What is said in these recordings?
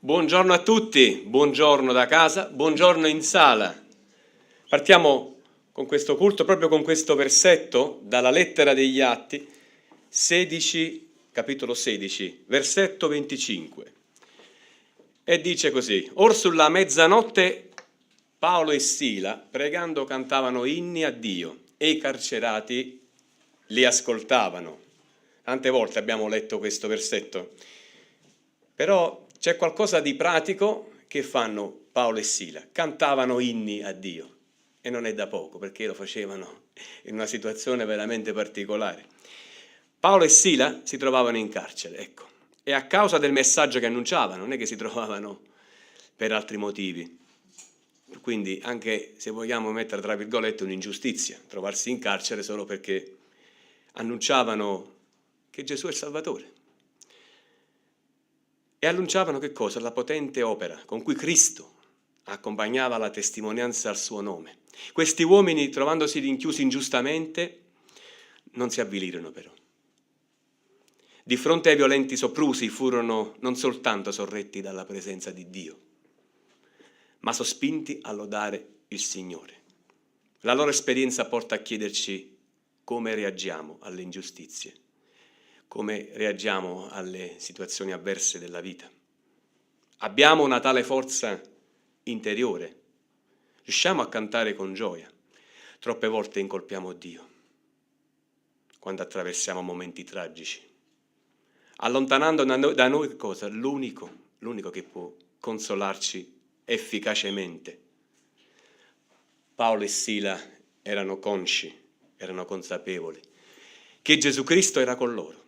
Buongiorno a tutti, buongiorno da casa, buongiorno in sala. Partiamo con questo culto proprio con questo versetto dalla lettera degli Atti 16, capitolo 16, versetto 25. E dice così: Or sulla mezzanotte Paolo e Sila, pregando, cantavano inni a Dio e i carcerati li ascoltavano. Tante volte abbiamo letto questo versetto, però c'è qualcosa di pratico che fanno Paolo e Sila. Cantavano inni a Dio, e non è da poco, perché lo facevano in una situazione veramente particolare. Paolo e Sila si trovavano in carcere, ecco, e a causa del messaggio che annunciavano, non è che si trovavano per altri motivi. Quindi anche se vogliamo mettere tra virgolette un'ingiustizia, trovarsi in carcere solo perché annunciavano che Gesù è il Salvatore. E annunciavano che cosa? La potente opera con cui Cristo accompagnava la testimonianza al suo nome. Questi uomini, trovandosi rinchiusi ingiustamente, non si avvilirono però. Di fronte ai violenti soprusi furono non soltanto sorretti dalla presenza di Dio, ma sospinti a lodare il Signore. La loro esperienza porta a chiederci come reagiamo alle ingiustizie, come reagiamo alle situazioni avverse della vita. Abbiamo una tale forza interiore, riusciamo a cantare con gioia. Troppe volte incolpiamo Dio quando attraversiamo momenti tragici, allontanando da noi cosa? L'unico che può consolarci efficacemente. Paolo e Sila erano consci, erano consapevoli che Gesù Cristo era con loro.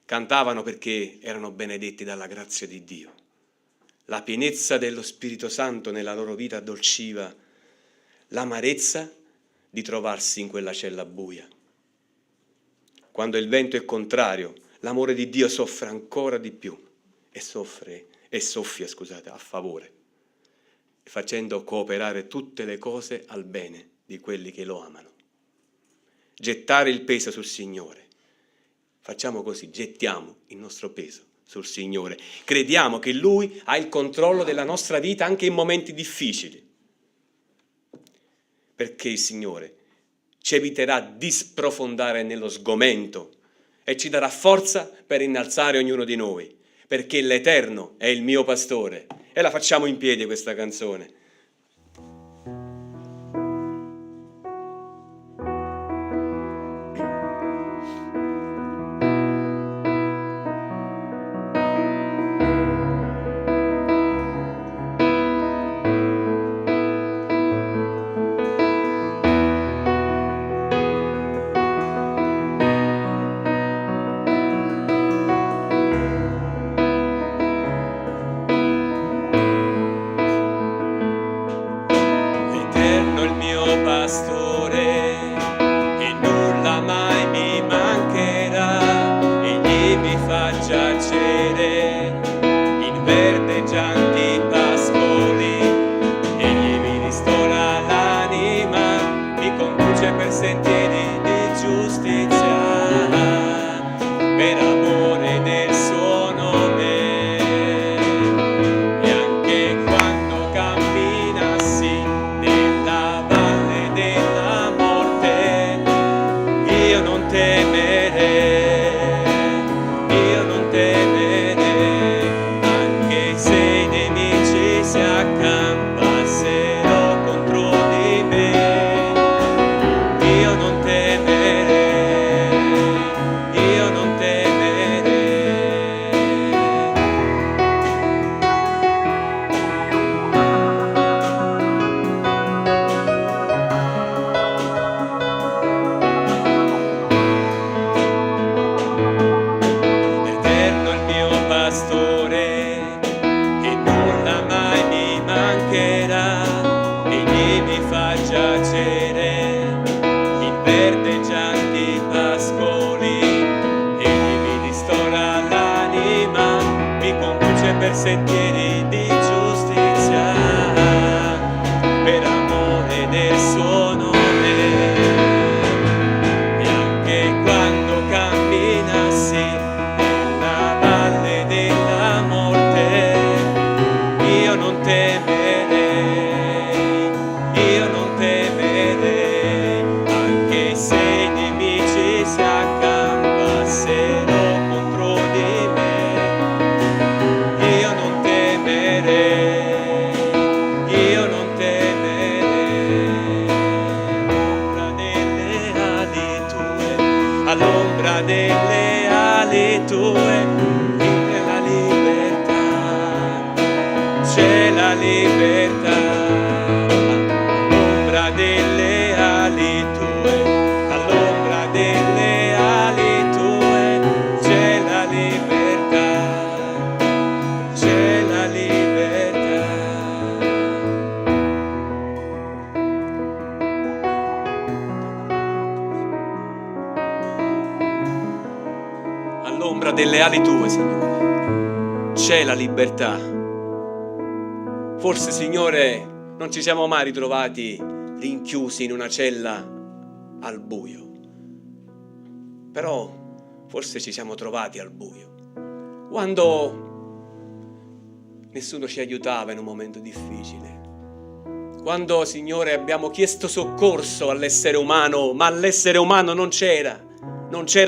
Cantavano perché erano benedetti dalla grazia di Dio. La pienezza dello Spirito Santo nella loro vita addolciva l'amarezza di trovarsi in quella cella buia. Quando il vento è contrario, l'amore di Dio soffre ancora di più e soffia a favore, facendo cooperare tutte le cose al bene di quelli che lo amano. Gettare il peso sul Signore. Facciamo così, gettiamo il nostro peso sul Signore. Crediamo che Lui ha il controllo della nostra vita anche in momenti difficili, perché il Signore ci eviterà di sprofondare nello sgomento e ci darà forza per innalzare ognuno di noi, perché l'Eterno è il mio pastore. E la facciamo in piedi questa canzone. Per sentieri di giustizia, per amore del suo nome, e anche quando camminassi nella valle della morte, libertà, all'ombra delle ali tue, all'ombra delle ali tue, c'è la libertà, c'è la libertà. All'ombra delle ali tue, Signore, c'è la libertà. Forse, Signore, non ci siamo mai ritrovati rinchiusi in una cella al buio, però forse ci siamo trovati al buio quando nessuno ci aiutava in un momento difficile, quando, Signore, abbiamo chiesto soccorso all'essere umano, ma l'essere umano non c'era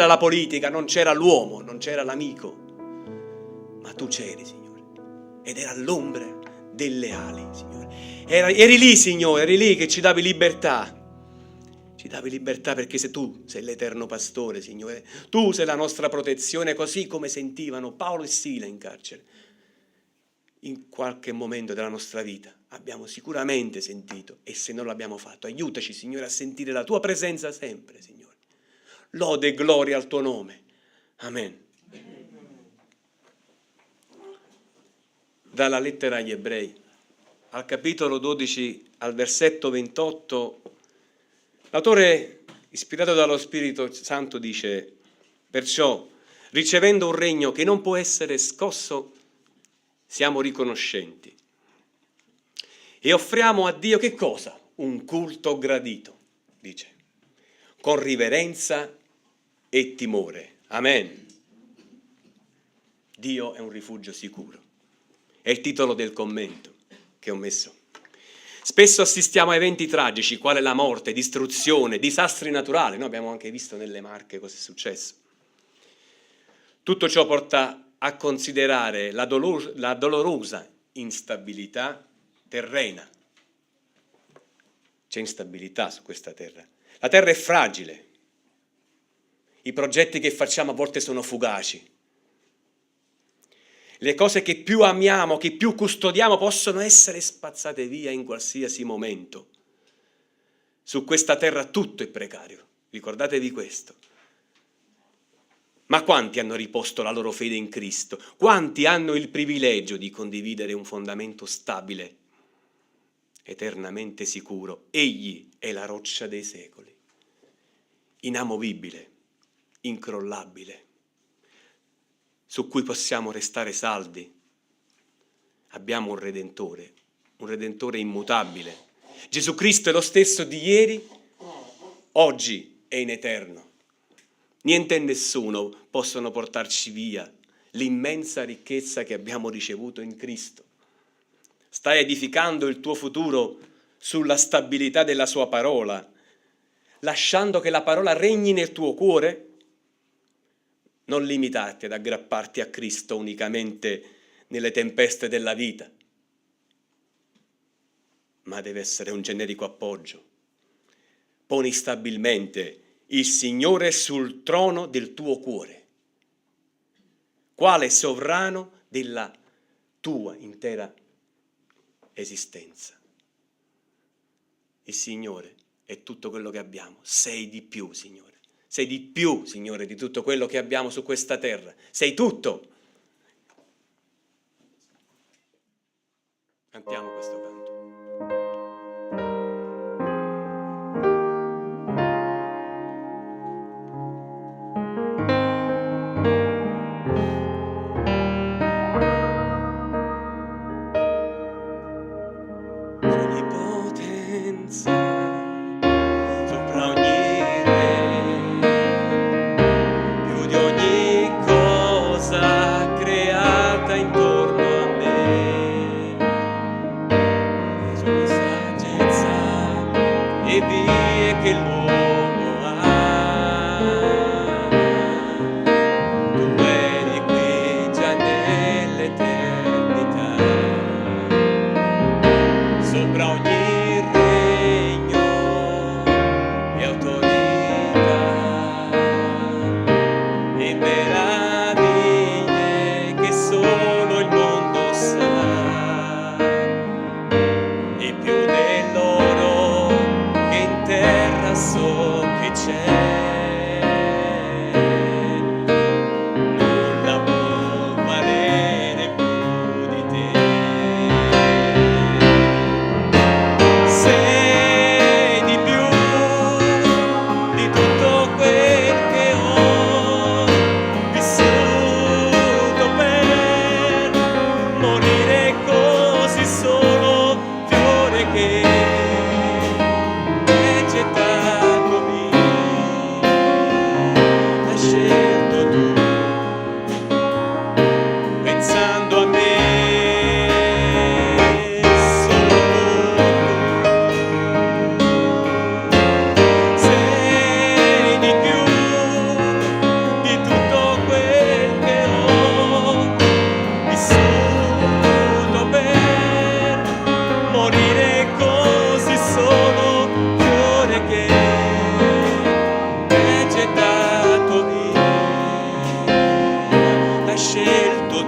la politica, non c'era l'uomo, non c'era l'amico, ma tu c'eri, Signore, ed era l'ombra delle ali, Signore. Eri lì, Signore, eri lì che ci davi libertà. Ci davi libertà perché tu sei l'eterno pastore, Signore. Tu sei la nostra protezione, così come sentivano Paolo e Sila in carcere. In qualche momento della nostra vita abbiamo sicuramente sentito, e se non l'abbiamo fatto, aiutaci, Signore, a sentire la tua presenza sempre, Signore. Lode e gloria al tuo nome. Amen. Dalla lettera agli Ebrei, al capitolo 12, al versetto 28, l'autore, ispirato dallo Spirito Santo, dice: perciò, ricevendo un regno che non può essere scosso, siamo riconoscenti e offriamo a Dio che cosa? Un culto gradito, dice, con riverenza e timore. Amen. Dio è un rifugio sicuro. È il titolo del commento che ho messo. Spesso assistiamo a eventi tragici, quale la morte, distruzione, disastri naturali. Noi abbiamo anche visto nelle Marche cosa è successo. Tutto ciò porta a considerare la dolorosa instabilità terrena. C'è instabilità su questa terra. La terra è fragile. I progetti che facciamo a volte sono fugaci. Le cose che più amiamo, che più custodiamo, possono essere spazzate via in qualsiasi momento. Su questa terra tutto è precario, ricordatevi questo. Ma quanti hanno riposto la loro fede in Cristo? Quanti hanno il privilegio di condividere un fondamento stabile, eternamente sicuro? Egli è la roccia dei secoli, inamovibile, incrollabile, su cui possiamo restare saldi. Abbiamo un Redentore immutabile. Gesù Cristo è lo stesso di ieri, oggi e in eterno. Niente e nessuno possono portarci via l'immensa ricchezza che abbiamo ricevuto in Cristo. Stai edificando il tuo futuro sulla stabilità della sua parola, lasciando che la parola regni nel tuo cuore. Non limitarti ad aggrapparti a Cristo unicamente nelle tempeste della vita, ma deve essere un generico appoggio. Poni stabilmente il Signore sul trono del tuo cuore, quale sovrano della tua intera esistenza. Il Signore è tutto quello che abbiamo. Sei di più, Signore. Sei di più, Signore, di tutto quello che abbiamo su questa terra. Sei tutto. Cantiamo questo canto.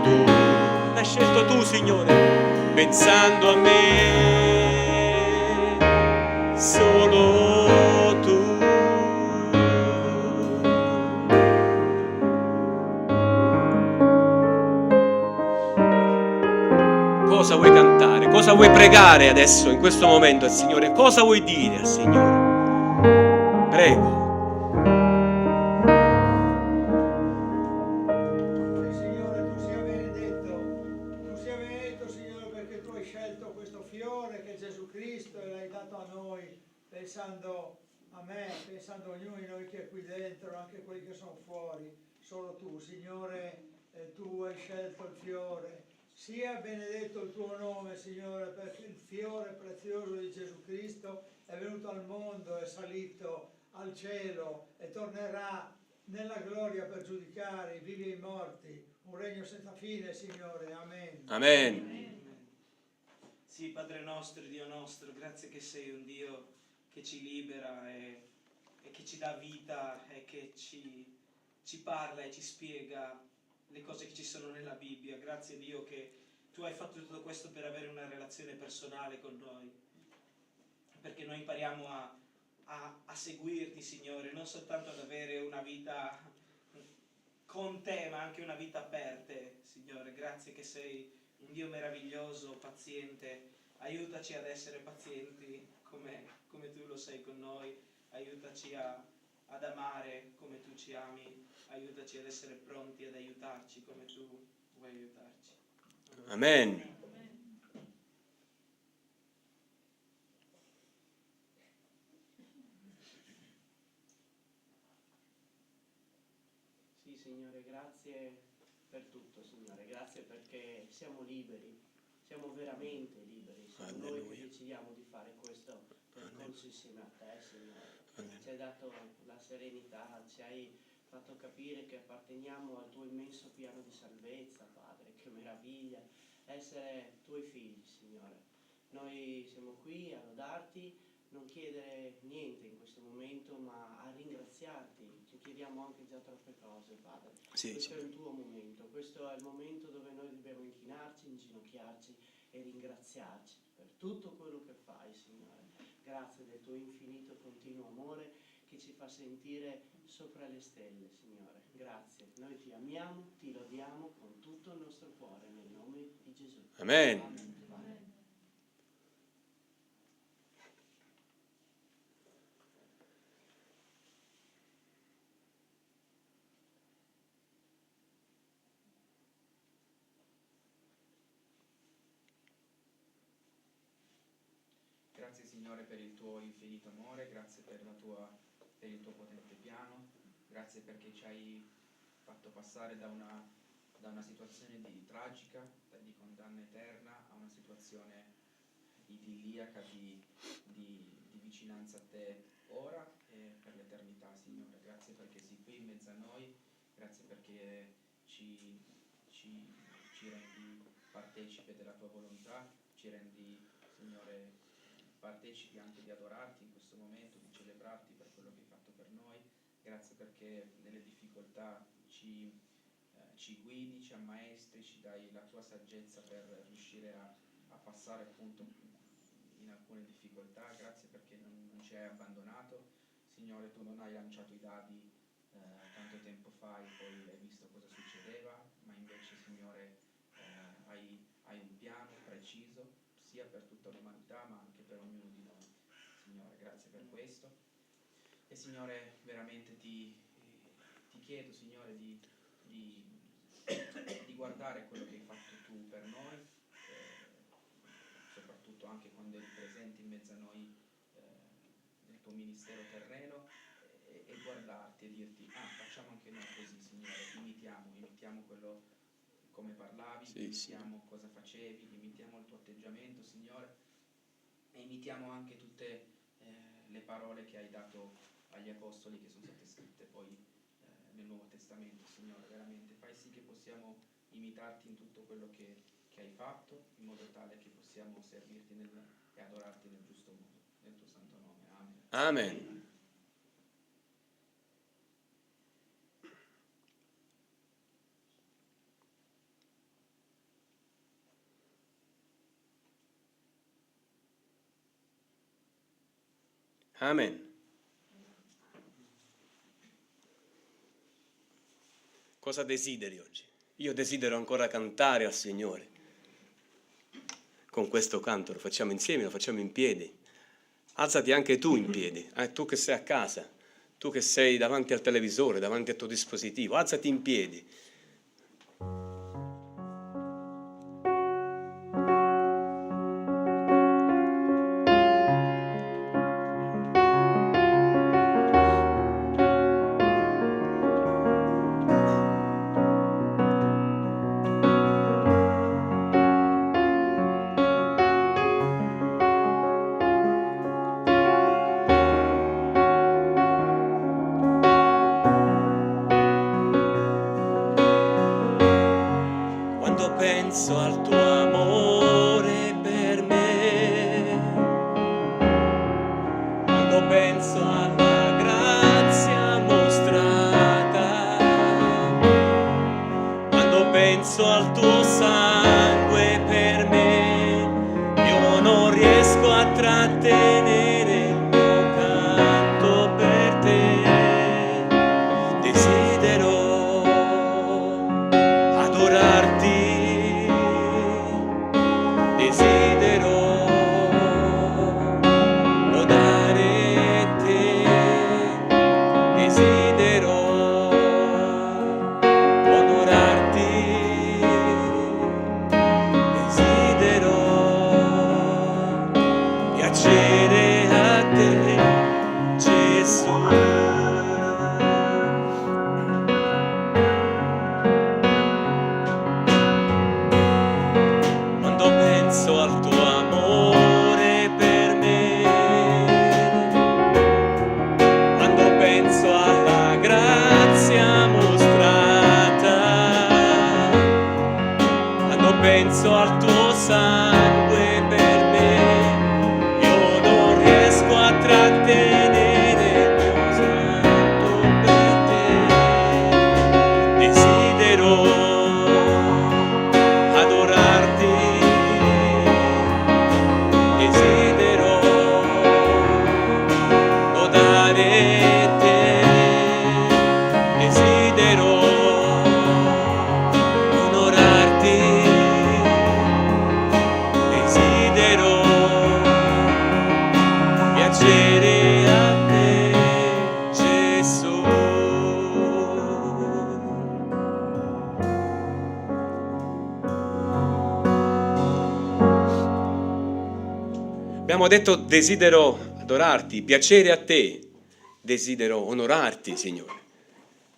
l'hai scelto tu, Signore, pensando a me, solo tu. Cosa vuoi cantare? Cosa vuoi pregare adesso, in questo momento, al Signore? Cosa vuoi dire al Signore? Prego. Signore, tu sia benedetto, Signore, perché tu hai scelto questo fiore che è Gesù Cristo e l'hai dato a noi, pensando a me, pensando a ognuno di noi che è qui dentro, anche quelli che sono fuori. Solo tu, Signore, tu hai scelto il fiore. Sia benedetto il tuo nome, Signore, perché il fiore prezioso di Gesù Cristo è venuto al mondo, è salito al cielo e tornerà nella gloria per giudicare i vivi e i morti, un regno senza fine, Signore. Amen. Amen. Sì, Padre nostro, Dio nostro, grazie che sei un Dio che ci libera e che ci dà vita e che ci parla e ci spiega le cose che ci sono nella Bibbia. Grazie Dio che tu hai fatto tutto questo per avere una relazione personale con noi, perché noi impariamo a seguirti, Signore, non soltanto ad avere una vita con te, ma anche una vita per te, Signore. Grazie che sei un Dio meraviglioso, paziente. Aiutaci ad essere pazienti come tu lo sei con noi. Aiutaci ad amare come tu ci ami. Aiutaci ad essere pronti ad aiutarci come tu vuoi aiutarci. Amen. Sì, Signore, grazie per tutto, Signore. Grazie perché siamo liberi, siamo veramente liberi. Siamo noi che decidiamo di fare questo percorso insieme a te, Signore. Ci hai dato la serenità, ci hai fatto capire che apparteniamo al tuo immenso piano di salvezza, Padre. Che meraviglia essere tuoi figli, Signore. Noi siamo qui a lodarti, non chiedere niente in questo momento, ma a ringraziarti. Ti chiediamo anche già troppe cose, Padre. Sì, Questo è il tuo momento, questo è il momento dove noi dobbiamo inchinarci, inginocchiarci e ringraziarci per tutto quello che fai, Signore. Grazie del tuo infinito continuo amore che ci fa sentire sopra le stelle, Signore. Grazie. Noi ti amiamo, ti lodiamo con tutto il nostro cuore nel nome di Gesù. Amen. Amen. Grazie Signore per il tuo infinito amore, grazie per il tuo potente piano, grazie perché ci hai fatto passare da una situazione tragica, di condanna eterna, a una situazione idilliaca di vicinanza a te ora e per l'eternità, Signore. Grazie perché sei qui in mezzo a noi, grazie perché ci rendi partecipe della tua volontà, ci rendi, Signore, partecipi anche di adorarti in questo momento, di celebrarti per quello che hai fatto per noi. Grazie perché nelle difficoltà ci guidi, ci ammaestri, ci dai la tua saggezza per riuscire a passare appunto in alcune difficoltà. Grazie perché non ci hai abbandonato. Signore, tu non hai lanciato i dadi tanto tempo fa e poi hai visto cosa succedeva, ma invece, Signore, hai un piano preciso sia per tutta l'umanità ma anche per ognuno di noi. Signore, grazie per questo. E Signore, veramente ti chiedo, Signore, di guardare quello che hai fatto tu per noi, soprattutto anche quando eri presente in mezzo a noi nel tuo ministero terreno, e guardarti e dirti, facciamo anche noi così, Signore, imitiamo quello come parlavi, sì, imitiamo sì. cosa facevi, imitiamo il tuo atteggiamento, Signore, e imitiamo anche tutte le parole che hai dato agli apostoli che sono state scritte poi nel Nuovo Testamento, Signore. Veramente fai sì che possiamo imitarti in tutto quello che hai fatto, in modo tale che possiamo servirti e adorarti nel giusto modo, nel tuo santo nome. Amen. Amen. Amen. Cosa desideri oggi? Io desidero ancora cantare al Signore. Con questo canto lo facciamo insieme, lo facciamo in piedi. Alzati anche tu in piedi, tu che sei a casa, tu che sei davanti al televisore, davanti al tuo dispositivo, alzati in piedi. Penso al tuo amore per me, quando penso alla grazia mostrata, quando penso al tuo sangue per me, io non riesco a trattenere il mio canto per te. Desidero adorarti. Desidero lodare te, desidero onorarti, desidero piacere a te, Gesù. Penso al tuo amore per me, quando penso alla grazia mostrata, quando penso al tuo sangue per me, io non riesco a trattenere il mio santo per te. Desidero adorarti. Desidero lodare te, desidero onorarti, desidero piacere a te, Gesù. Abbiamo detto desidero adorarti, piacere a te, desidero onorarti, Signore.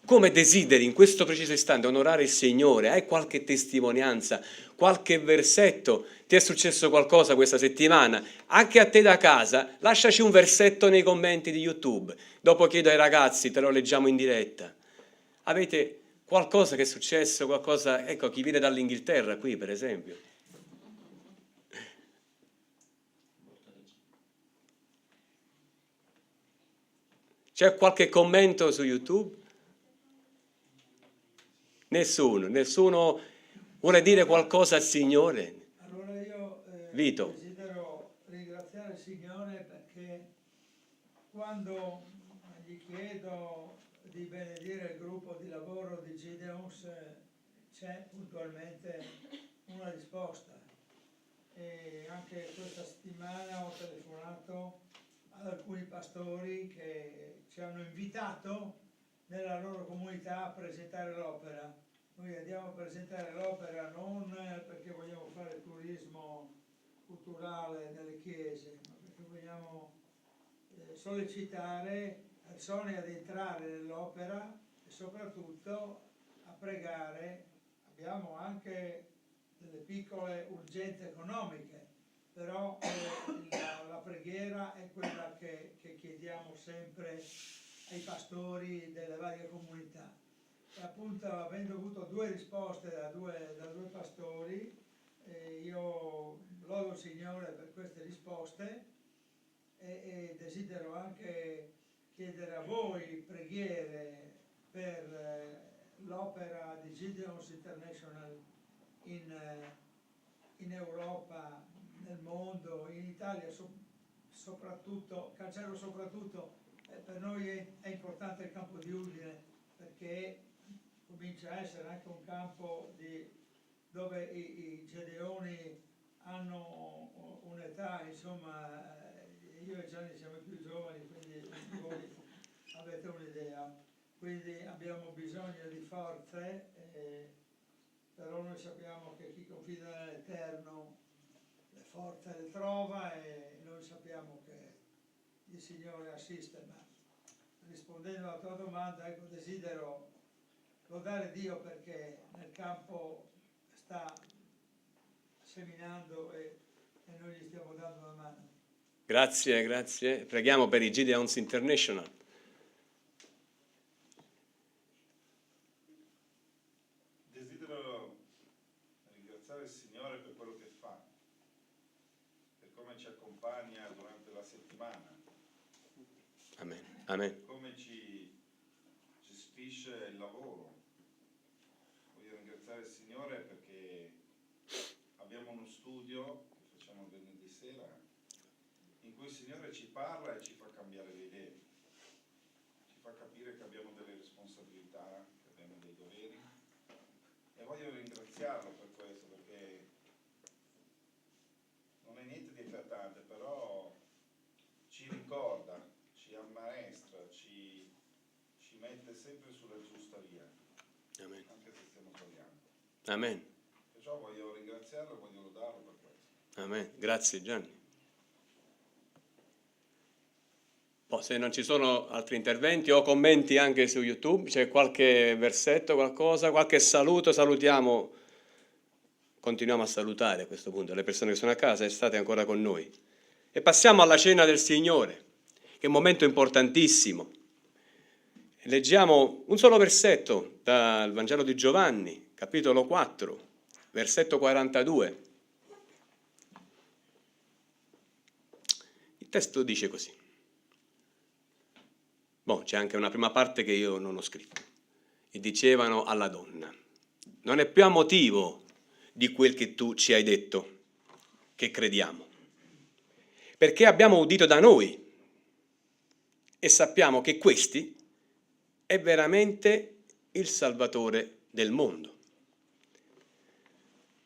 Come desideri in questo preciso istante onorare il Signore? Hai qualche testimonianza, qualche versetto? Ti è successo qualcosa questa settimana? Anche a te da casa, lasciaci un versetto nei commenti di YouTube. Dopo chiedo ai ragazzi, te lo leggiamo in diretta. Avete qualcosa che è successo? Qualcosa, ecco, chi viene dall'Inghilterra qui, per esempio. C'è qualche commento su YouTube? Nessuno vuole dire qualcosa al Signore? Allora io Vito. desidero ringraziare il Signore perché quando gli chiedo di benedire il gruppo di lavoro di Gideons c'è puntualmente una risposta. E anche questa settimana ho telefonato ad alcuni pastori che ci hanno invitato nella loro comunità a presentare l'opera. Noi andiamo a presentare l'opera non perché vogliamo fare turismo culturale nelle chiese, ma perché vogliamo sollecitare persone ad entrare nell'opera e soprattutto a pregare. Abbiamo anche delle piccole urgenze economiche, però la preghiera è quella che chiediamo sempre ai pastori delle varie comunità. E appunto, avendo avuto due risposte da due pastori, io lodo il Signore per queste risposte e desidero anche chiedere a voi preghiere per l'opera di Gideons International in Europa, nel mondo, in Italia soprattutto, Cancello soprattutto, per noi è importante il campo di Udine, perché comincia a essere anche un campo dove i Gedeoni hanno un'età, insomma, io e Gianni siamo più giovani, quindi voi avete un'idea. Quindi abbiamo bisogno di forze, però noi sappiamo che chi confida nell'Eterno le forze le trova, e noi sappiamo che il Signore assiste. Ma rispondendo alla tua domanda, ecco, desidero lodare Dio perché nel campo sta seminando e noi gli stiamo dando una mano. Grazie, grazie. Preghiamo per i Gideons International. Desidero ringraziare il Signore per quello che fa, per come ci accompagna durante la settimana, Amen. Amen. per come ci gestisce il lavoro. Voglio ringraziare il Signore perché abbiamo uno studio che facciamo venerdì sera in cui il Signore ci parla e ci fa cambiare le idee, ci fa capire che abbiamo delle responsabilità, che abbiamo dei doveri, e voglio ringraziarlo per questo, perché non è niente di eclatante, però ci ricorda, ci ammaestra, ci mette sempre sulla giusta via, Amen. anche se stiamo sbagliando. Amen. Perciò voglio ringraziarlo e voglio lodarlo per questo. Amen. Grazie Gianni. Poi, se non ci sono altri interventi o commenti anche su YouTube, c'è qualche versetto, qualcosa, qualche saluto, salutiamo, continuiamo a salutare a questo punto le persone che sono a casa e state ancora con noi. E passiamo alla cena del Signore, che è un momento importantissimo. Leggiamo un solo versetto dal Vangelo di Giovanni, capitolo 4, versetto 42. Il testo dice così. C'è anche una prima parte che io non ho scritto. E dicevano alla donna: non è più a motivo di quel che tu ci hai detto che crediamo, perché abbiamo udito da noi e sappiamo che questi è veramente il Salvatore del mondo.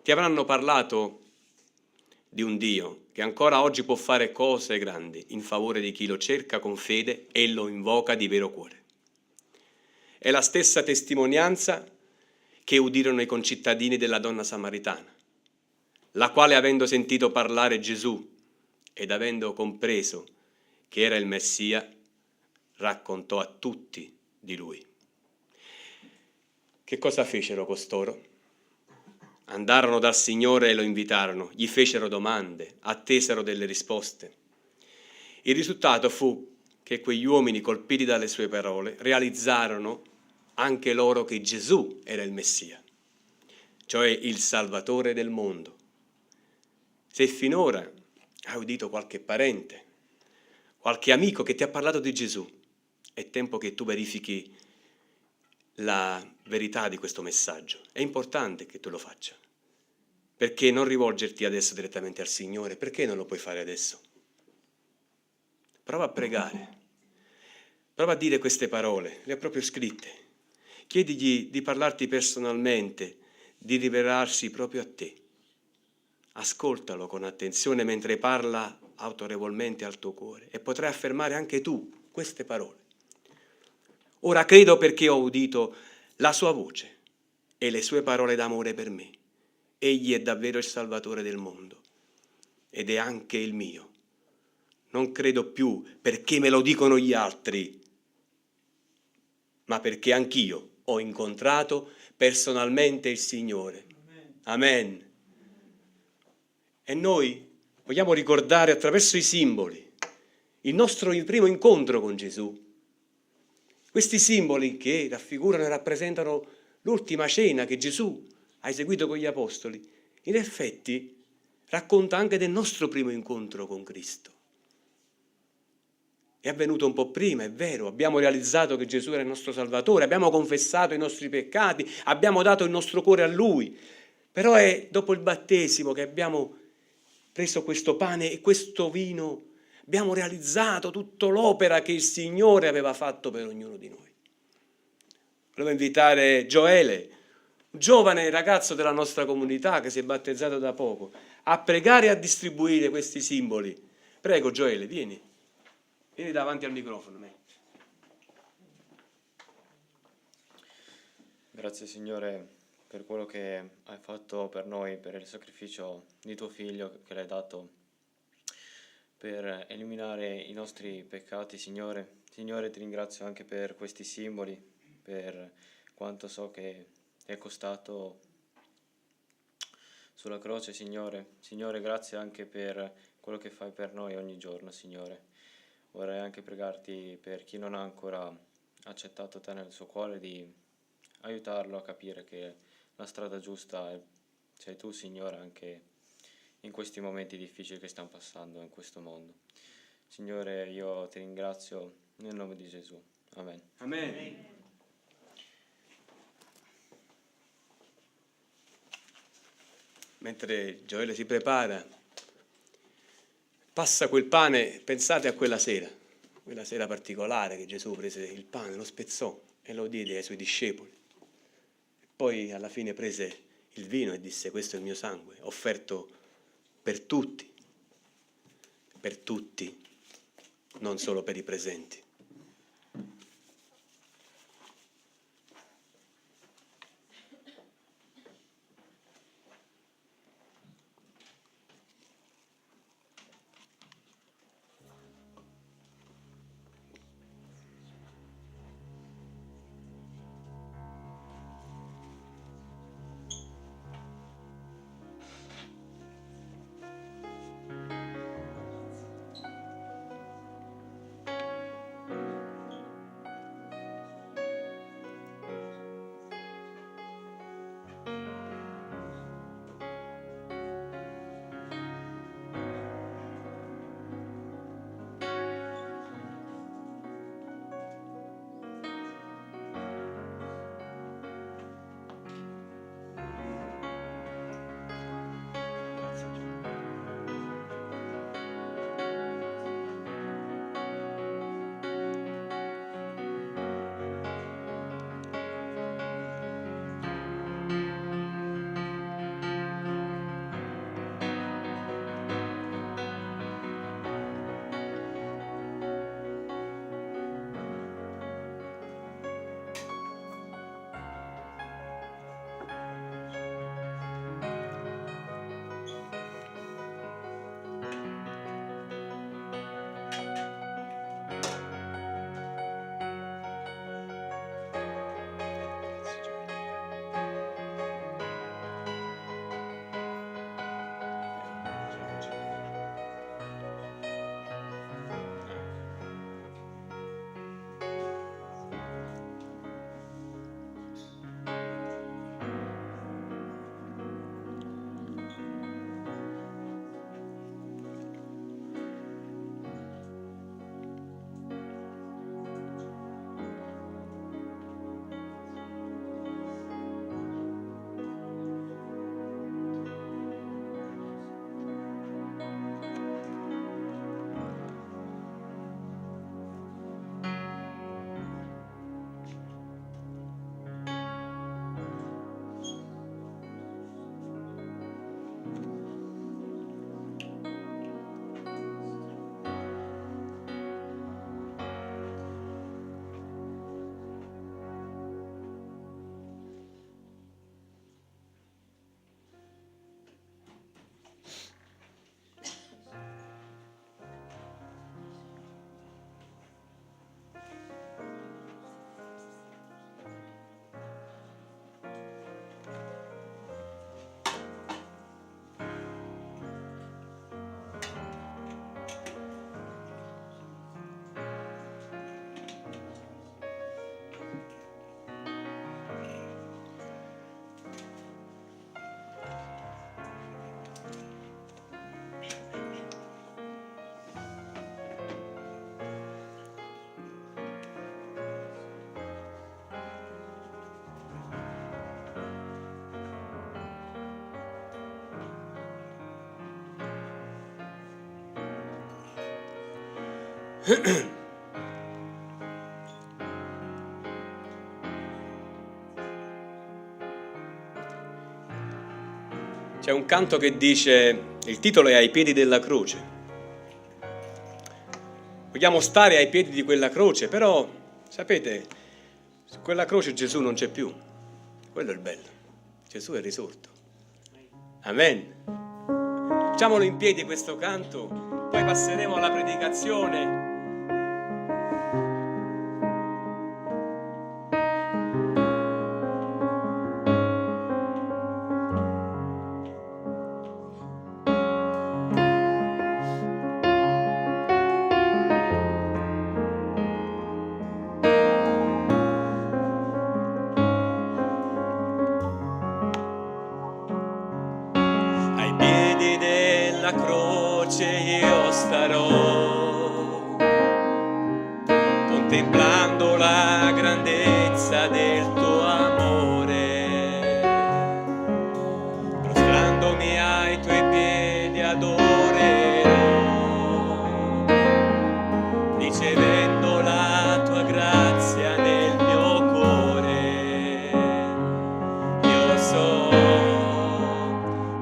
Ti avranno parlato di un Dio che ancora oggi può fare cose grandi in favore di chi lo cerca con fede e lo invoca di vero cuore. È la stessa testimonianza che udirono i concittadini della donna samaritana, la quale, avendo sentito parlare Gesù ed avendo compreso che era il Messia, raccontò a tutti di lui. Che cosa fecero costoro? Andarono dal Signore e lo invitarono, gli fecero domande, attesero delle risposte. Il risultato fu che quegli uomini, colpiti dalle sue parole, realizzarono anche loro che Gesù era il Messia, cioè il Salvatore del mondo. Se finora hai udito qualche parente, qualche amico che ti ha parlato di Gesù, è tempo che tu verifichi la verità di questo messaggio. È importante che tu lo faccia. Perché non rivolgerti adesso direttamente al Signore? Perché non lo puoi fare adesso? Prova a pregare. Prova a dire queste parole, le ha proprio scritte. Chiedigli di parlarti personalmente, di rivelarsi proprio a te. Ascoltalo con attenzione mentre parla autorevolmente al tuo cuore e potrai affermare anche tu queste parole. Ora credo perché ho udito la sua voce e le sue parole d'amore per me. Egli è davvero il Salvatore del mondo ed è anche il mio. Non credo più perché me lo dicono gli altri, ma perché anch'io ho incontrato personalmente il Signore. Amen. E noi vogliamo ricordare attraverso i simboli il nostro primo incontro con Gesù. Questi simboli che raffigurano e rappresentano l'ultima cena che Gesù ha eseguito con gli apostoli, in effetti racconta anche del nostro primo incontro con Cristo. È avvenuto un po' prima, è vero, abbiamo realizzato che Gesù era il nostro Salvatore, abbiamo confessato i nostri peccati, abbiamo dato il nostro cuore a Lui, però è dopo il battesimo che abbiamo preso questo pane e questo vino, Abbiamo realizzato tutta l'opera che il Signore aveva fatto per ognuno di noi. Volevo invitare Gioele, un giovane ragazzo della nostra comunità che si è battezzato da poco, a pregare e a distribuire questi simboli. Prego Gioele, vieni davanti al microfono. Grazie Signore per quello che hai fatto per noi, per il sacrificio di tuo figlio che l'hai dato per eliminare i nostri peccati, Signore. Signore, ti ringrazio anche per questi simboli, per quanto so che ti è costato sulla croce, Signore. Signore, grazie anche per quello che fai per noi ogni giorno, Signore. Vorrei anche pregarti per chi non ha ancora accettato te nel suo cuore di aiutarlo a capire che la strada giusta sei tu, Signore, anche in questi momenti difficili che stiamo passando in questo mondo. Signore, io ti ringrazio nel nome di Gesù. Amen. Amen. Mentre Gioele si prepara, passa quel pane, pensate a quella sera particolare che Gesù prese il pane, lo spezzò e lo diede ai suoi discepoli. Poi alla fine prese il vino e disse: questo è il mio sangue, offerto per tutti, non solo per i presenti. C'è un canto che dice, il titolo è Ai piedi della croce. Vogliamo stare ai piedi di quella croce, però, sapete, su quella croce Gesù non c'è più. Quello è il bello. Gesù è risorto. Amen. Facciamolo in piedi questo canto, poi passeremo alla predicazione. Croce io starò, contemplando la grandezza del tuo amore, prostrandomi ai tuoi piedi adorerò, ricevendo la tua grazia nel mio cuore. Io so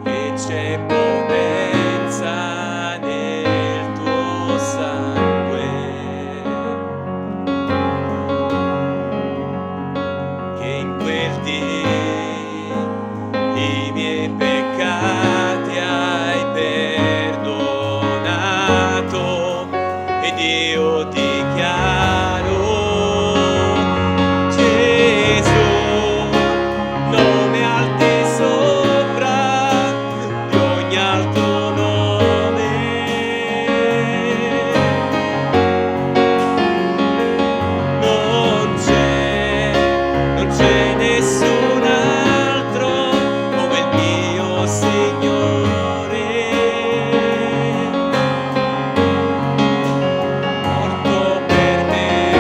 che c'è potenza nel tuo sangue, che in quel dì i miei peccati hai perdonato, ed io dichiaro Gesù, nome al di sopra di ogni altro nome. Non c'è nessun altro come il mio Signore, morto per me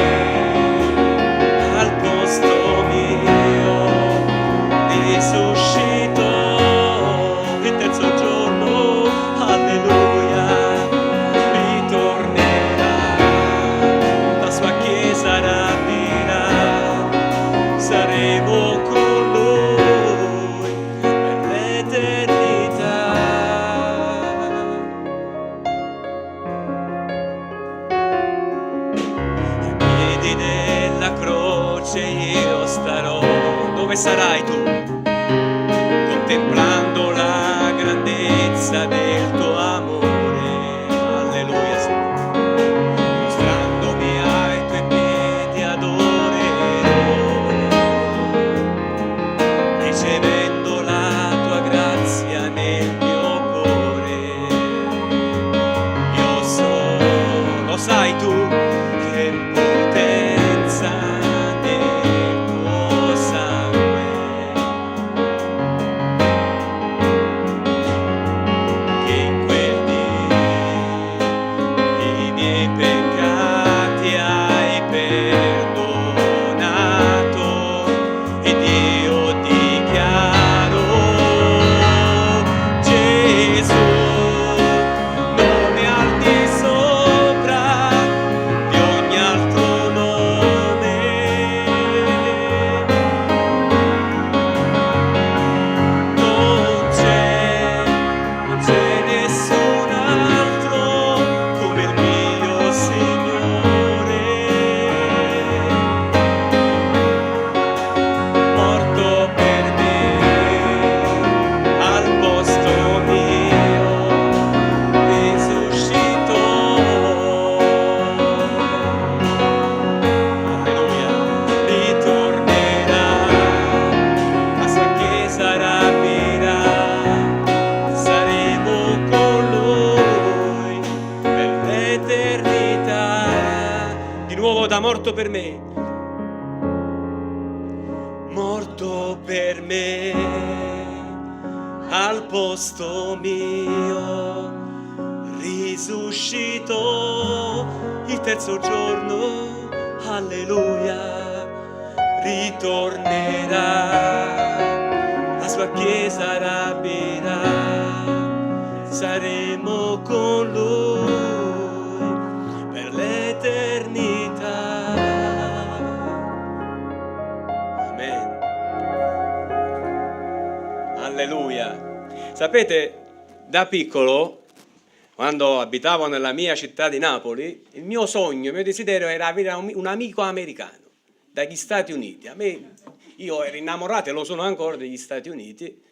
al posto mio, risuscitò il terzo giorno, alleluia, ritornerà, la sua chiesa rapirà, saremo con lui per l'eternità. Ai piedi della croce io starò. Dove sarai tu? Contemplando la grandezza del tuo amore, alleluia, Signore. Mostrandomi ai tuoi piedi adorerò, ricevendo la tua grazia nel mio cuore. Io so, lo sai tu, che potenza nel tuo sangue, che in quel dì i miei peccati hai perdonato, ed io dichiaro Gesù, nome al di sopra di ogni altro nome. Non c'è nessun altro come il mio Signore, morto per me al posto mio, risuscitò, alleluia, ritornerà, la sua chiesa rapirà, saremo con lui per l'eternità. Di nuovo da morto per me, morto per me al posto mio, risuscitò il terzo giorno, alleluia, ritornerà, la sua chiesa rapirà, saremo con lui per l'eternità. Sapete, da piccolo, quando abitavo nella mia città di Napoli, il mio sogno, il mio desiderio era avere un amico americano dagli Stati Uniti. Io ero innamorato e lo sono ancora degli Stati Uniti,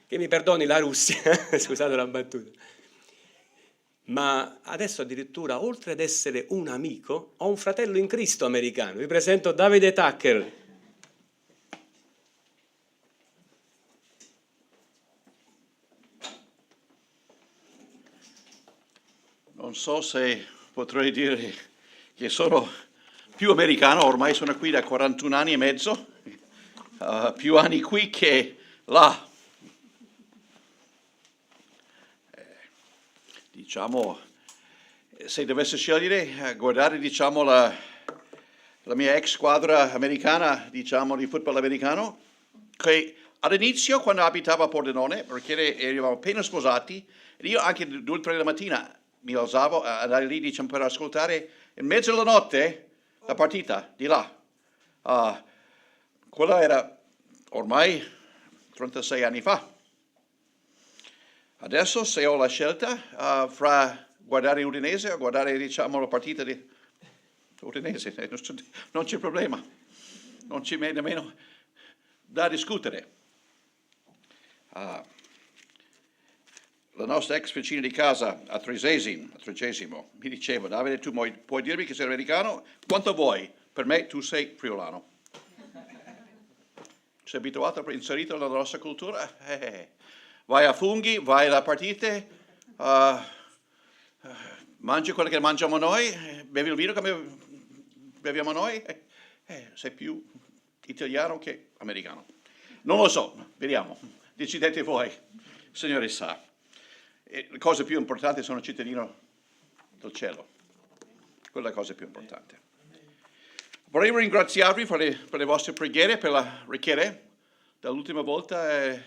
che mi perdoni la Russia, scusate la battuta. Ma adesso addirittura, oltre ad essere un amico, ho un fratello in Cristo americano. Vi presento Davide Tucker. Non so se potrei dire che sono più americano, ormai sono qui da 41 anni e mezzo, più anni qui che là. Diciamo, se dovessi scegliere, guardare diciamo, la mia ex squadra americana, diciamo, di football americano, che all'inizio, quando abitavo a Pordenone, perché eravamo appena sposati, e io anche 2 o 3 della mattina mi alzavo a andare lì, diciamo, per ascoltare in mezzo alla notte la partita di là. Quella era ormai 36 anni fa. Adesso se ho la scelta fra guardare Udinese o guardare, diciamo, la partita di Udinese, non c'è problema, non c'è nemmeno da discutere. La nostra ex vicina di casa a Tredicesimo mi diceva: Davide, tu puoi dirmi che sei americano quanto vuoi, per me tu sei friulano. Sei abituato, inserito nella nostra cultura? Vai a funghi, vai alle partite, mangi quello che mangiamo noi, bevi il vino come beviamo noi, sei più italiano che americano. Non lo so, vediamo, decidete voi, Signore sa. Le cose più importanti sono cittadino del cielo, quella è la cosa più importante. Vorrei ringraziarvi per le vostre preghiere, per la richiede. Dall'ultima volta,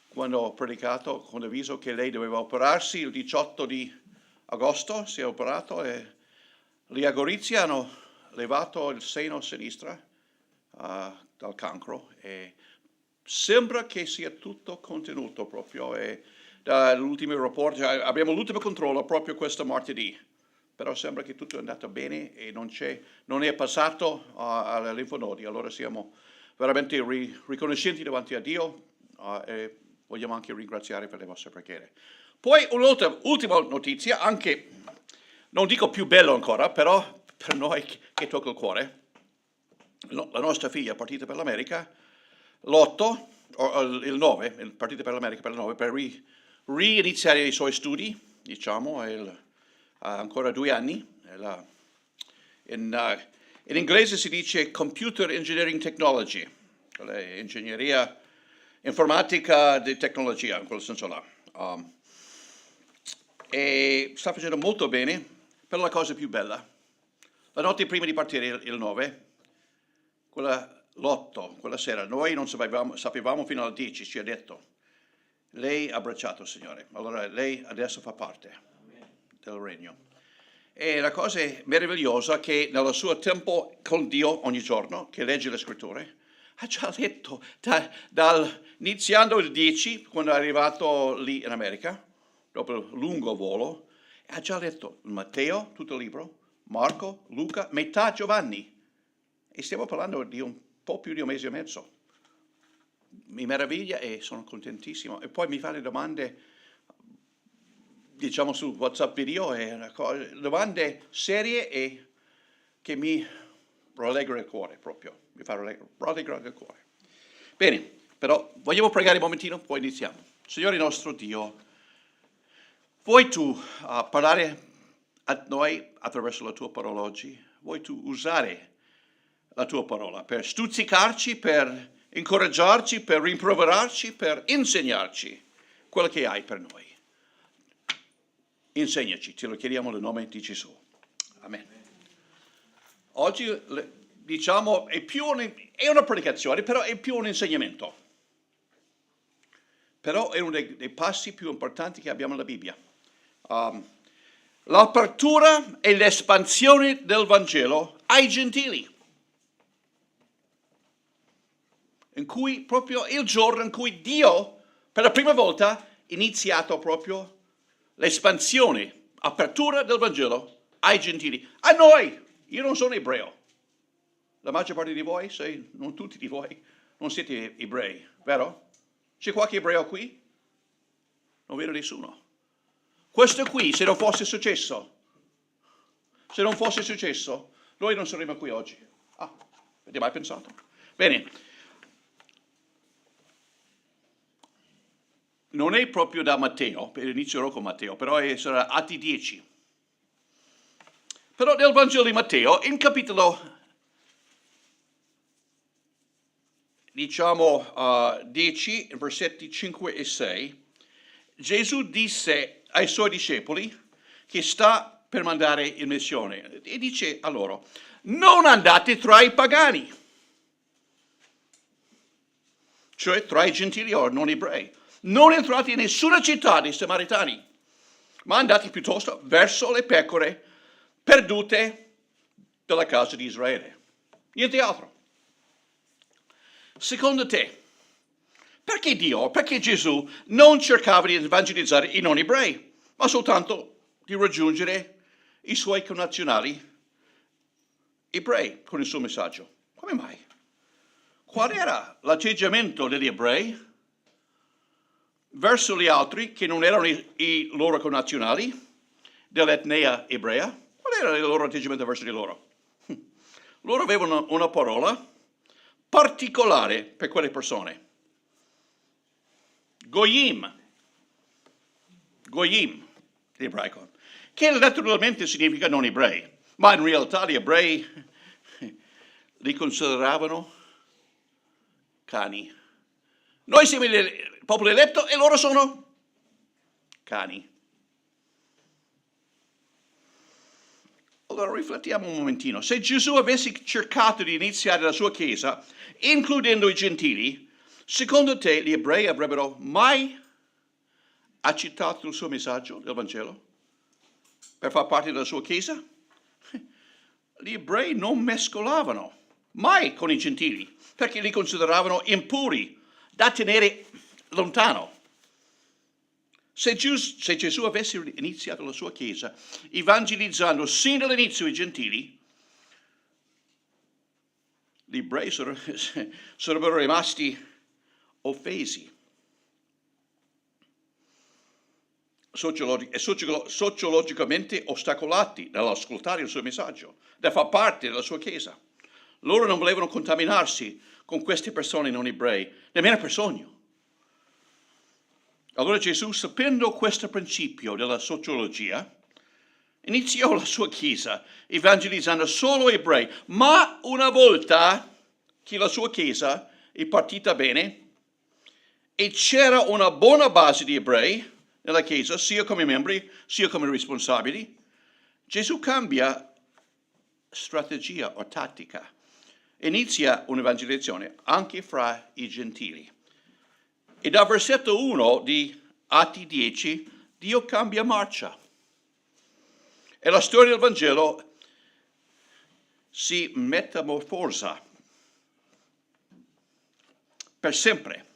quando ho predicato, ho condiviso che lei doveva operarsi il 18 di agosto, si è operato e gli Agorizi hanno levato il seno sinistro dal cancro e sembra che sia tutto contenuto proprio. E dall'ultimo rapporto, abbiamo l'ultimo controllo proprio questo martedì, però sembra che tutto è andato bene e non è passato alle linfonodi. Allora siamo veramente riconoscenti davanti a Dio e vogliamo anche ringraziare per le vostre preghiere. Poi un'ultima notizia, anche, non dico più bello ancora, però per noi che tocca il cuore. La nostra figlia è partita per l'America, l'8, o il 9, è partita per l'America per il 9, per riiniziare i suoi studi, diciamo, ha ancora 2 anni. In inglese si dice Computer Engineering Technology, ingegneria informatica di tecnologia, in quel senso là. E sta facendo molto bene, per la cosa più bella. La notte prima di partire il 9, l'8, quella sera, noi non sapevamo fino al 10, ci ha detto. Lei ha abbracciato il Signore, allora lei adesso fa parte del regno. E la cosa meravigliosa è che nel suo tempo con Dio ogni giorno, che legge le scritture, ha già letto, iniziando il 10, quando è arrivato lì in America, dopo il lungo volo, ha già letto Matteo, tutto il libro, Marco, Luca, metà Giovanni. E stiamo parlando di un po' più di 1 mese e mezzo. Mi meraviglia e sono contentissimo. E poi mi fa le domande, diciamo, su WhatsApp video, domande serie e che mi rallegra il cuore proprio. Mi fa rallegrare il cuore. Bene, però vogliamo pregare un momentino, poi iniziamo. Signore nostro Dio, vuoi tu parlare a noi attraverso la tua parola oggi? Vuoi tu usare la tua parola per stuzzicarci, per incoraggiarci, per rimproverarci, per insegnarci quello che hai per noi? Insegnaci, te lo chiediamo nel nome di Gesù. Amen. Oggi, diciamo, è una predicazione, però è più un insegnamento. Però è uno dei passi più importanti che abbiamo nella Bibbia. L'apertura e l'espansione del Vangelo ai gentili. In cui proprio il giorno in cui Dio, per la prima volta, iniziato proprio l'espansione, apertura del Vangelo ai gentili. A noi, io non sono ebreo. La maggior parte di voi, se non tutti di voi, non siete ebrei, vero? C'è qualche ebreo qui? Non vedo nessuno. Questo qui, se non fosse successo, noi non saremmo qui oggi. Avete mai pensato? Bene. Non è proprio da Matteo, inizierò con Matteo, però sarà Atti 10. Però nel Vangelo di Matteo, in capitolo 10, versetti 5 e 6, Gesù disse ai suoi discepoli che sta per mandare in missione e dice a loro: non andate tra i pagani, cioè tra i gentili o non ebrei, non entrate in nessuna città dei Samaritani, ma andate piuttosto verso le pecore perdute della casa di Israele. Niente altro. Secondo te, perché Gesù non cercava di evangelizzare i non ebrei, ma soltanto di raggiungere i suoi connazionali ebrei con il suo messaggio? Come mai? Qual era l'atteggiamento degli ebrei verso gli altri che non erano i loro connazionali dell'etnia ebrea? Qual era il loro atteggiamento verso di loro? Loro avevano una parola particolare per quelle persone. Goyim, l'ebraico, che letteralmente significa non ebrei, ma in realtà gli ebrei li consideravano cani. Noi siamo il popolo eletto e loro sono cani. Allora riflettiamo un momentino. Se Gesù avesse cercato di iniziare la sua Chiesa, includendo i gentili, secondo te gli ebrei avrebbero mai accettato il suo messaggio del Vangelo per far parte della sua Chiesa? Gli ebrei non mescolavano mai con i gentili, perché li consideravano impuri, da tenere lontano. Se Gesù avesse iniziato la sua Chiesa evangelizzando sin dall'inizio i gentili, gli ebrei sarebbero rimasti offesi. Sociologicamente ostacolati dall'ascoltare il suo messaggio, da far parte della sua Chiesa. Loro non volevano contaminarsi con queste persone non ebrei, nemmeno per sogno. Allora Gesù, sapendo questo principio della sociologia, iniziò la sua Chiesa evangelizzando solo ebrei, ma una volta che la sua Chiesa è partita bene e c'era una buona base di ebrei nella Chiesa, sia come membri, sia come responsabili, Gesù cambia strategia o tattica. Inizia un'evangelizzazione anche fra i gentili. E dal versetto 1 di Atti 10, Dio cambia marcia. E la storia del Vangelo si metamorfosa per sempre.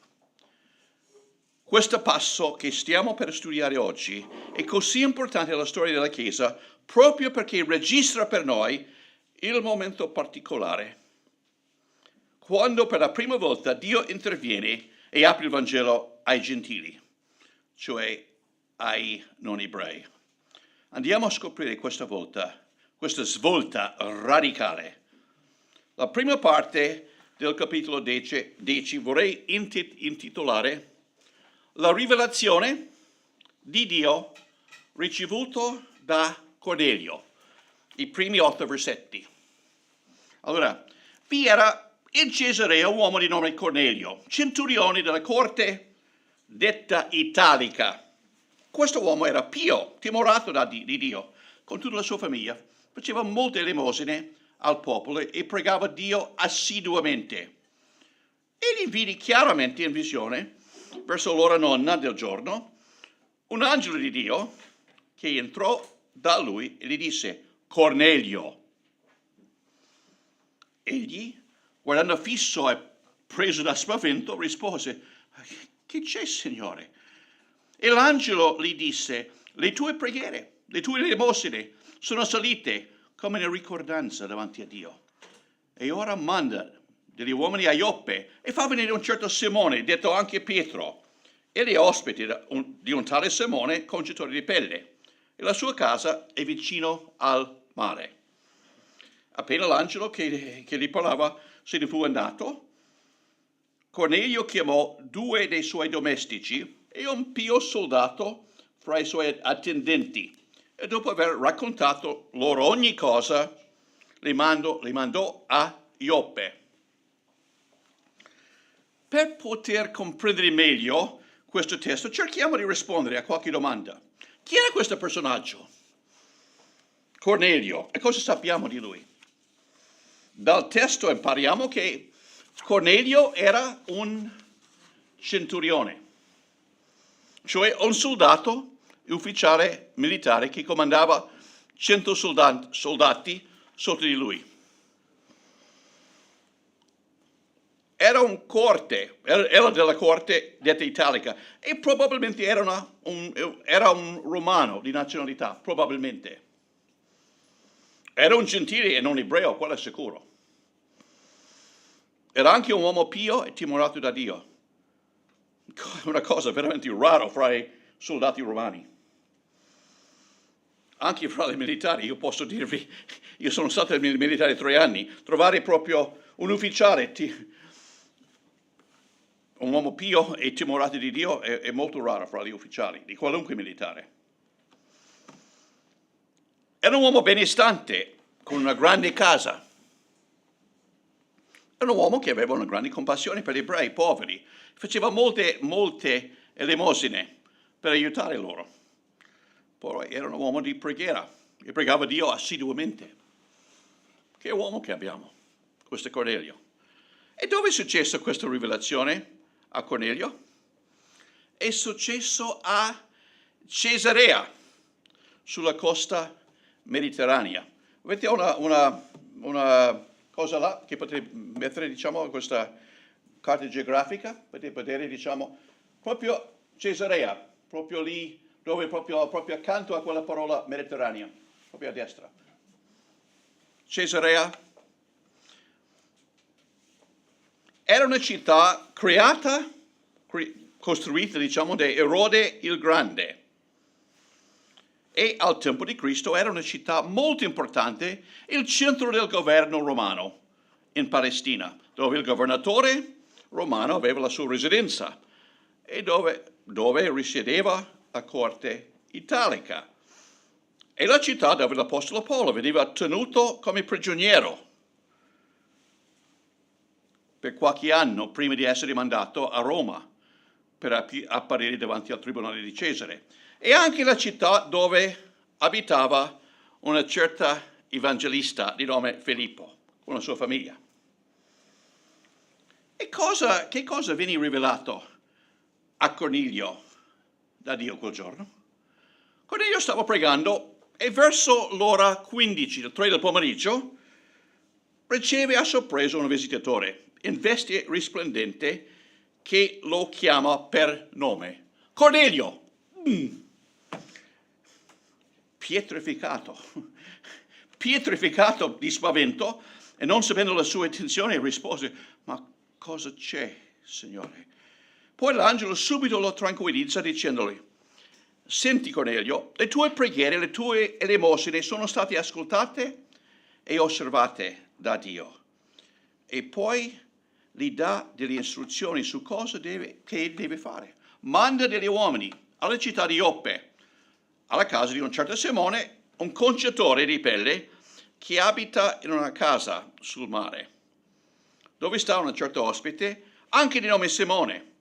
Questo passo che stiamo per studiare oggi è così importante nella storia della Chiesa proprio perché registra per noi il momento particolare, quando per la prima volta Dio interviene e apre il Vangelo ai gentili, cioè ai non ebrei. Andiamo a scoprire questa svolta radicale. La prima parte del capitolo 10 vorrei intitolare La rivelazione di Dio ricevuto da Cornelio, i primi 8 versetti. Allora, vi era in Cesarea un uomo di nome Cornelio, centurione della corte detta italica. Questo uomo era pio, timorato di Dio, con tutta la sua famiglia. Faceva molte elemosine al popolo e pregava Dio assiduamente. Egli vide chiaramente in visione, verso l'ora nona del giorno, un angelo di Dio che entrò da lui e gli disse: Cornelio. Egli, guardando fisso e preso da spavento, rispose: Che c'è, Signore? E l'angelo gli disse: le tue preghiere, le tue elemosine sono salite come una ricordanza davanti a Dio. E ora manda degli uomini a Ioppe e fa venire un certo Simone, detto anche Pietro. Egli è ospite di un tale Simone, congittore di pelle, e la sua casa è vicino al mare. Appena l'angelo che gli parlava se ne fu andato, Cornelio chiamò 2 dei suoi domestici e un pio soldato fra i suoi attendenti, e dopo aver raccontato loro ogni cosa, li mandò a Ioppe. Per poter comprendere meglio questo testo, cerchiamo di rispondere a qualche domanda. Chi era questo personaggio? Cornelio. E cosa sappiamo di lui? Dal testo impariamo che Cornelio era un centurione, cioè un soldato, ufficiale militare che comandava 100 soldati sotto di lui. Era della corte detta italica e probabilmente era un romano di nazionalità, probabilmente. Era un gentile e non ebreo, quello è sicuro. Era anche un uomo pio e timorato da Dio. Una cosa veramente rara fra i soldati romani. Anche fra i militari, io posso dirvi, io sono stato nel militare 3 anni, trovare proprio un ufficiale, un uomo pio e timorato di Dio è molto raro fra gli ufficiali di qualunque militare. Era un uomo benestante, con una grande casa. Era un uomo che aveva una grande compassione per gli ebrei poveri. Faceva molte elemosine per aiutare loro. Poi era un uomo di preghiera e pregava Dio assiduamente. Che uomo che abbiamo, questo Cornelio. E dove è successa questa rivelazione a Cornelio? È successo a Cesarea, sulla costa mediterranea. Avete una cosa là che potete mettere, diciamo, questa carta geografica? Potete vedere, diciamo, proprio Cesarea, proprio lì, dove proprio accanto a quella parola mediterranea, proprio a destra. Cesarea era una città costruita, diciamo, da Erode il Grande. E al tempo di Cristo era una città molto importante, il centro del governo romano in Palestina, dove il governatore romano aveva la sua residenza e dove risiedeva la corte italica. E la città dove l'Apostolo Paolo veniva tenuto come prigioniero per qualche anno prima di essere mandato a Roma per apparire davanti al tribunale di Cesare. E anche la città dove abitava una certa evangelista di nome Filippo, con la sua famiglia. E che cosa venne rivelato a Cornelio da Dio quel giorno? Cornelio stava pregando e verso l'ora 15, il 3 del pomeriggio, riceve a sorpresa un visitatore in veste risplendente che lo chiama per nome. Cornelio! Pietrificato di spavento e non sapendo la sua intenzione rispose: ma cosa c'è, Signore? Poi l'angelo subito lo tranquillizza dicendogli: senti Cornelio, le tue preghiere, le tue elemosine sono state ascoltate e osservate da Dio. E poi gli dà delle istruzioni su cosa che deve fare. Manda degli uomini alla città di Ioppe, alla casa di un certo Simone, un conciatore di pelle, che abita in una casa sul mare, dove sta un certo ospite, anche di nome Simone,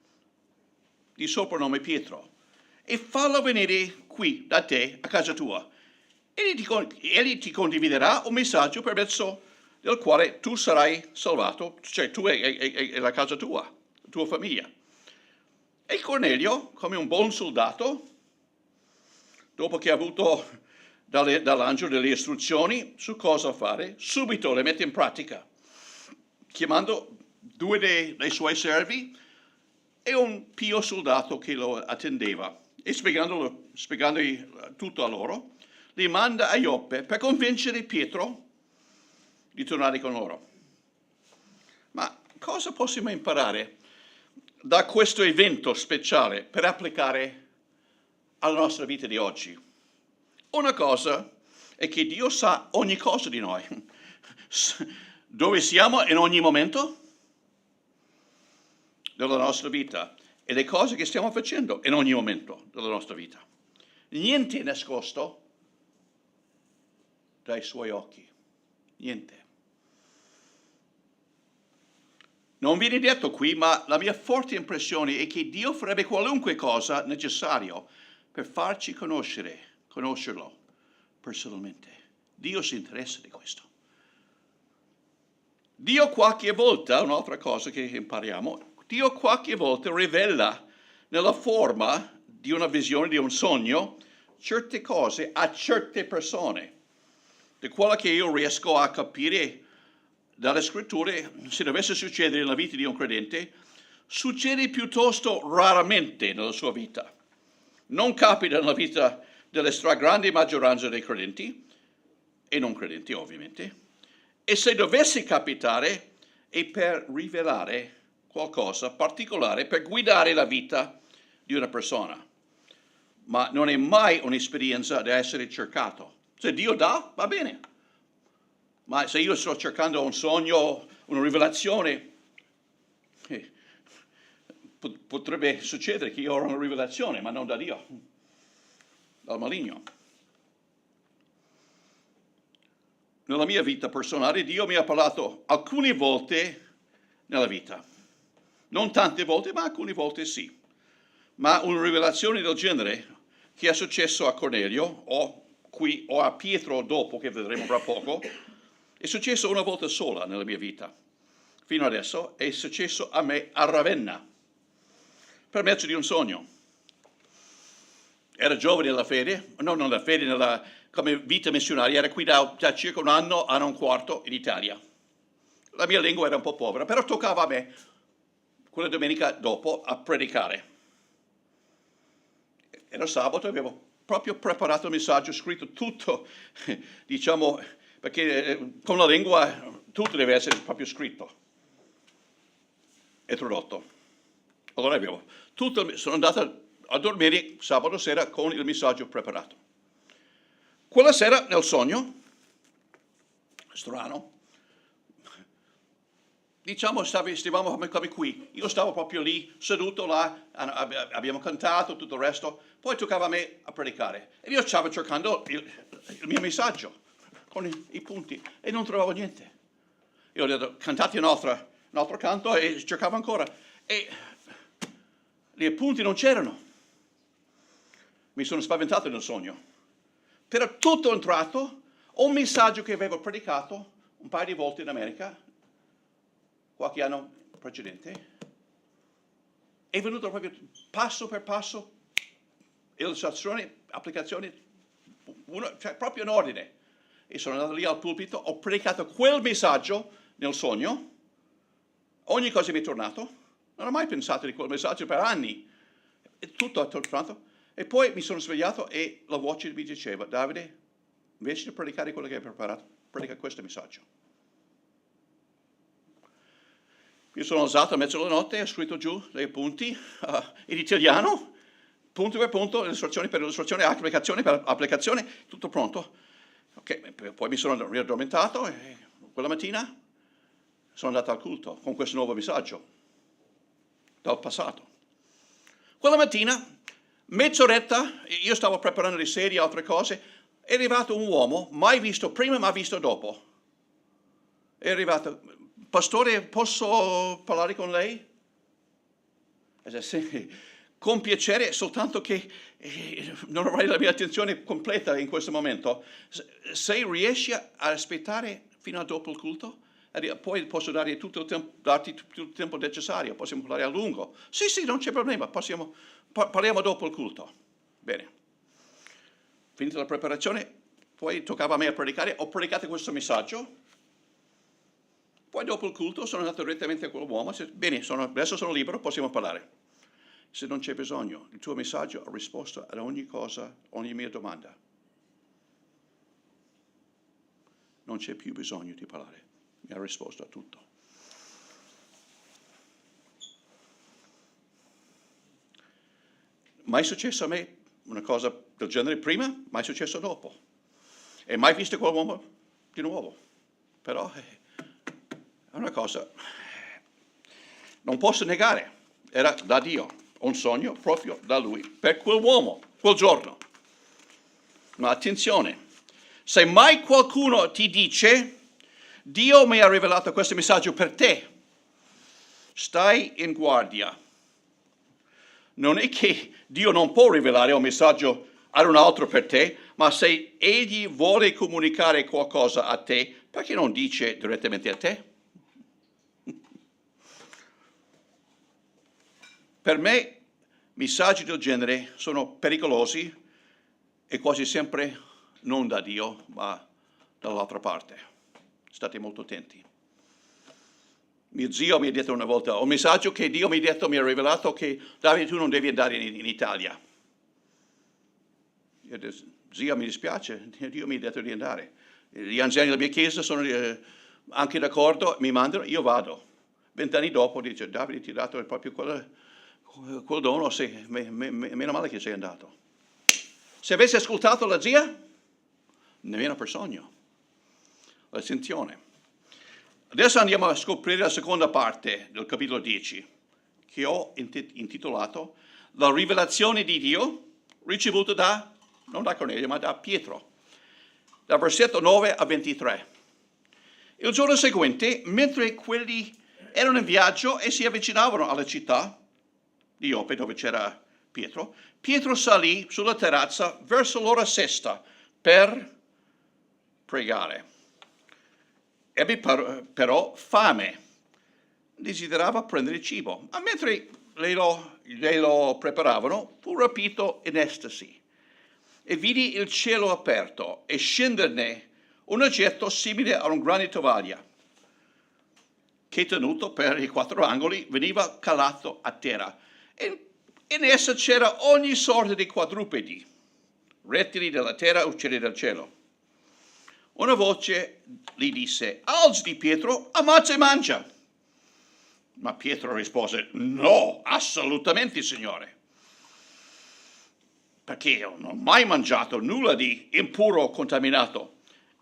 di sopranome Pietro, e fallo venire qui da te a casa tua. Egli ti condividerà un messaggio per mezzo del quale tu sarai salvato, cioè tu e la casa tua, la tua famiglia. E Cornelio, come un buon soldato, dopo che ha avuto dall'angelo delle istruzioni su cosa fare, subito le mette in pratica, chiamando 2 dei suoi servi e un pio soldato che lo attendeva. e spiegandogli tutto a loro, li manda a Ioppe per convincere Pietro di tornare con loro. Ma cosa possiamo imparare da questo evento speciale per applicare alla nostra vita di oggi? Una cosa è che Dio sa ogni cosa di noi, dove siamo in ogni momento della nostra vita e le cose che stiamo facendo in ogni momento della nostra vita. Niente è nascosto dai suoi occhi, niente. Non viene detto qui, ma la mia forte impressione è che Dio farebbe qualunque cosa necessario per farci conoscerlo personalmente. Dio si interessa di questo. Dio qualche volta, un'altra cosa che impariamo, Dio qualche volta rivela nella forma di una visione, di un sogno, certe cose a certe persone. Di quello che io riesco a capire dalle scritture, se dovesse succedere nella vita di un credente, succede piuttosto raramente nella sua vita. Non capita nella vita della stragrande maggioranza dei credenti, e non credenti ovviamente, e se dovesse capitare è per rivelare qualcosa particolare, per guidare la vita di una persona. Ma non è mai un'esperienza da essere cercato. Se Dio dà, va bene. Ma se io sto cercando un sogno, una rivelazione, potrebbe succedere che io ho una rivelazione, ma non da Dio, dal maligno. Nella mia vita personale Dio mi ha parlato alcune volte nella vita. Non tante volte, ma alcune volte sì. Ma una rivelazione del genere che è successo a Cornelio, o qui, o a Pietro dopo, che vedremo tra poco, è successo una volta sola nella mia vita. Fino adesso è successo a me a Ravenna, per mezzo di un sogno. Era giovane nella fede, non nella fede, come vita missionaria, era qui da circa un anno e un quarto in Italia. La mia lingua era un po' povera, però toccava a me, quella domenica dopo, a predicare. Era sabato, avevo proprio preparato il messaggio, scritto tutto, diciamo, perché con la lingua tutto deve essere proprio scritto e tradotto. Allora sono andato a dormire sabato sera con il messaggio preparato. Quella sera nel sogno, strano, diciamo stavamo come qui, io stavo proprio lì, seduto là, abbiamo cantato, tutto il resto, poi toccava a me a predicare e io stavo cercando il mio messaggio con i punti e non trovavo niente. Io ho detto cantate un altro canto e cercavo ancora e gli appunti non c'erano. Mi sono spaventato nel sogno. Per tutto un tratto, un messaggio che avevo predicato un paio di volte in America, qualche anno precedente, è venuto proprio passo per passo, illustrazione, applicazione, cioè proprio in ordine. E sono andato lì al pulpito, ho predicato quel messaggio nel sogno, ogni cosa mi è tornato, non ho mai pensato di quel messaggio per anni, e tutto è tornato. E poi mi sono svegliato e la voce mi diceva, Davide, invece di predicare quello che hai preparato, predica questo messaggio. Mi sono alzato a mezzo della notte e ho scritto giù dei appunti in italiano, punto per punto, illustrazione per illustrazione, applicazione per applicazione, tutto pronto. Okay, poi mi sono riaddormentato e quella mattina sono andato al culto con questo nuovo messaggio dal passato. Quella mattina, mezz'oretta, io stavo preparando le sedie e altre cose, è arrivato un uomo, mai visto prima ma visto dopo. È arrivato, pastore, posso parlare con lei? Sì, con piacere, soltanto che non avrai la mia attenzione completa in questo momento. Se riesci a aspettare fino a dopo il culto, poi posso darti tutto il tempo necessario, possiamo parlare a lungo. Sì, non c'è problema, parliamo dopo il culto. Bene. Finita la preparazione, poi toccava a me a predicare, ho predicato questo messaggio. Poi dopo il culto sono andato direttamente a quell'uomo, bene, adesso sono libero, possiamo parlare. se non c'è bisogno. Il tuo messaggio ha risposto ad ogni cosa, ogni mia domanda. Non c'è più bisogno di parlare. Mi ha risposto a tutto. Mai successo a me una cosa del genere prima, mai successo dopo. E mai visto quell'uomo di nuovo. Però è una cosa, non posso negare, era da Dio, un sogno proprio da Lui, per quell'uomo, quel giorno. Ma attenzione, se mai qualcuno ti dice, Dio mi ha rivelato questo messaggio per te, stai in guardia. Non è che Dio non può rivelare un messaggio ad un altro per te, ma se Egli vuole comunicare qualcosa a te, perché non dice direttamente a te? Per me, messaggi del genere sono pericolosi e quasi sempre non da Dio, ma dall'altra parte. State molto attenti. Mio zio mi ha detto una volta, un messaggio che Dio mi ha rivelato che Davide tu non devi andare in Italia. Io ho detto, zio mi dispiace, Dio mi ha detto di andare. Gli anziani della mia chiesa sono anche d'accordo, mi mandano, io vado. 20 anni dopo dice, Davide ti ha dato proprio quel dono, sì, meno male che sei andato. Se avessi ascoltato la zia, nemmeno per sogno. Attenzione. Adesso andiamo a scoprire la seconda parte del capitolo 10, che ho intitolato La rivelazione di Dio ricevuta non da Cornelio, ma da Pietro, dal versetto 9 a 23. Il giorno seguente, mentre quelli erano in viaggio e si avvicinavano alla città di Ioppe, dove c'era Pietro, Pietro salì sulla terrazza verso l'ora sesta per pregare. Ebbe però fame, desiderava prendere cibo, ma mentre glielo preparavano, fu rapito in estasi e vidi il cielo aperto e scenderne un oggetto simile a un grande tovaglia, che tenuto per i 4 angoli veniva calato a terra. E in essa c'era ogni sorta di quadrupedi, rettili della terra, uccelli del cielo. Una voce gli disse, alzati Pietro, ammazza e mangia. Ma Pietro rispose, no, assolutamente Signore, perché io non ho mai mangiato nulla di impuro o contaminato.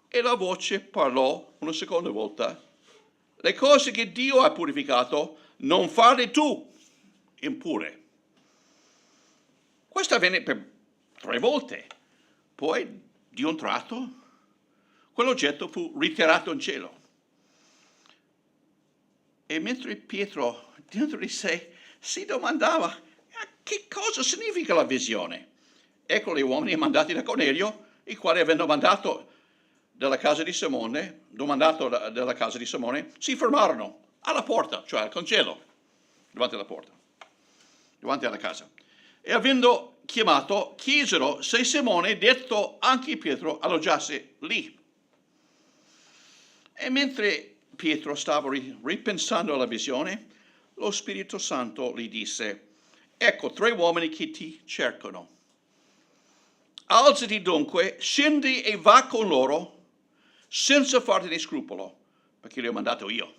E la voce parlò una seconda volta, le cose che Dio ha purificato non farle tu impure. Questo avvenne per 3 volte, poi di un tratto quell'oggetto fu ritirato in cielo. E mentre Pietro, dentro di sé, si domandava che cosa significa la visione, ecco gli uomini mandati da Cornelio, i quali avendo domandato dalla casa di Simone, si fermarono alla porta, cioè al cancello, davanti alla porta, davanti alla casa. E avendo chiamato, chiesero se Simone, detto anche Pietro, alloggiasse lì. E mentre Pietro stava ripensando alla visione, lo Spirito Santo gli disse, ecco 3 uomini che ti cercano. Alzati dunque, scendi e va con loro, senza farti scrupolo, perché li ho mandato io.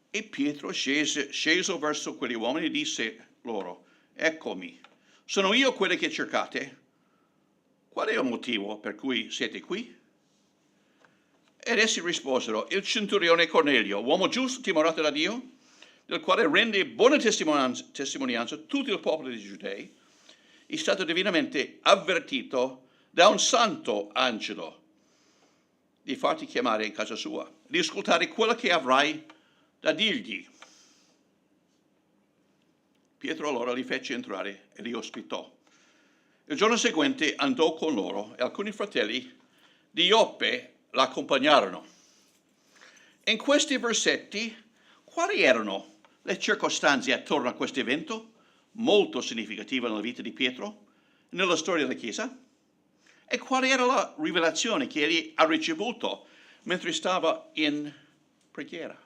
E Pietro sceso verso quegli uomini disse loro, eccomi, sono io quelli che cercate. Qual è il motivo per cui siete qui? Ed essi risposero, il centurione Cornelio, uomo giusto, timorato da Dio, del quale rende buona testimonianza tutto il popolo dei Giudei, è stato divinamente avvertito da un santo angelo di farti chiamare in casa sua, di ascoltare quello che avrai da dirgli. Pietro allora li fece entrare e li ospitò. Il giorno seguente andò con loro e alcuni fratelli di Ioppe l'accompagnarono. In questi versetti, quali erano le circostanze attorno a questo evento, molto significativo nella vita di Pietro, nella storia della Chiesa? E quale era la rivelazione che egli ha ricevuto mentre stava in preghiera?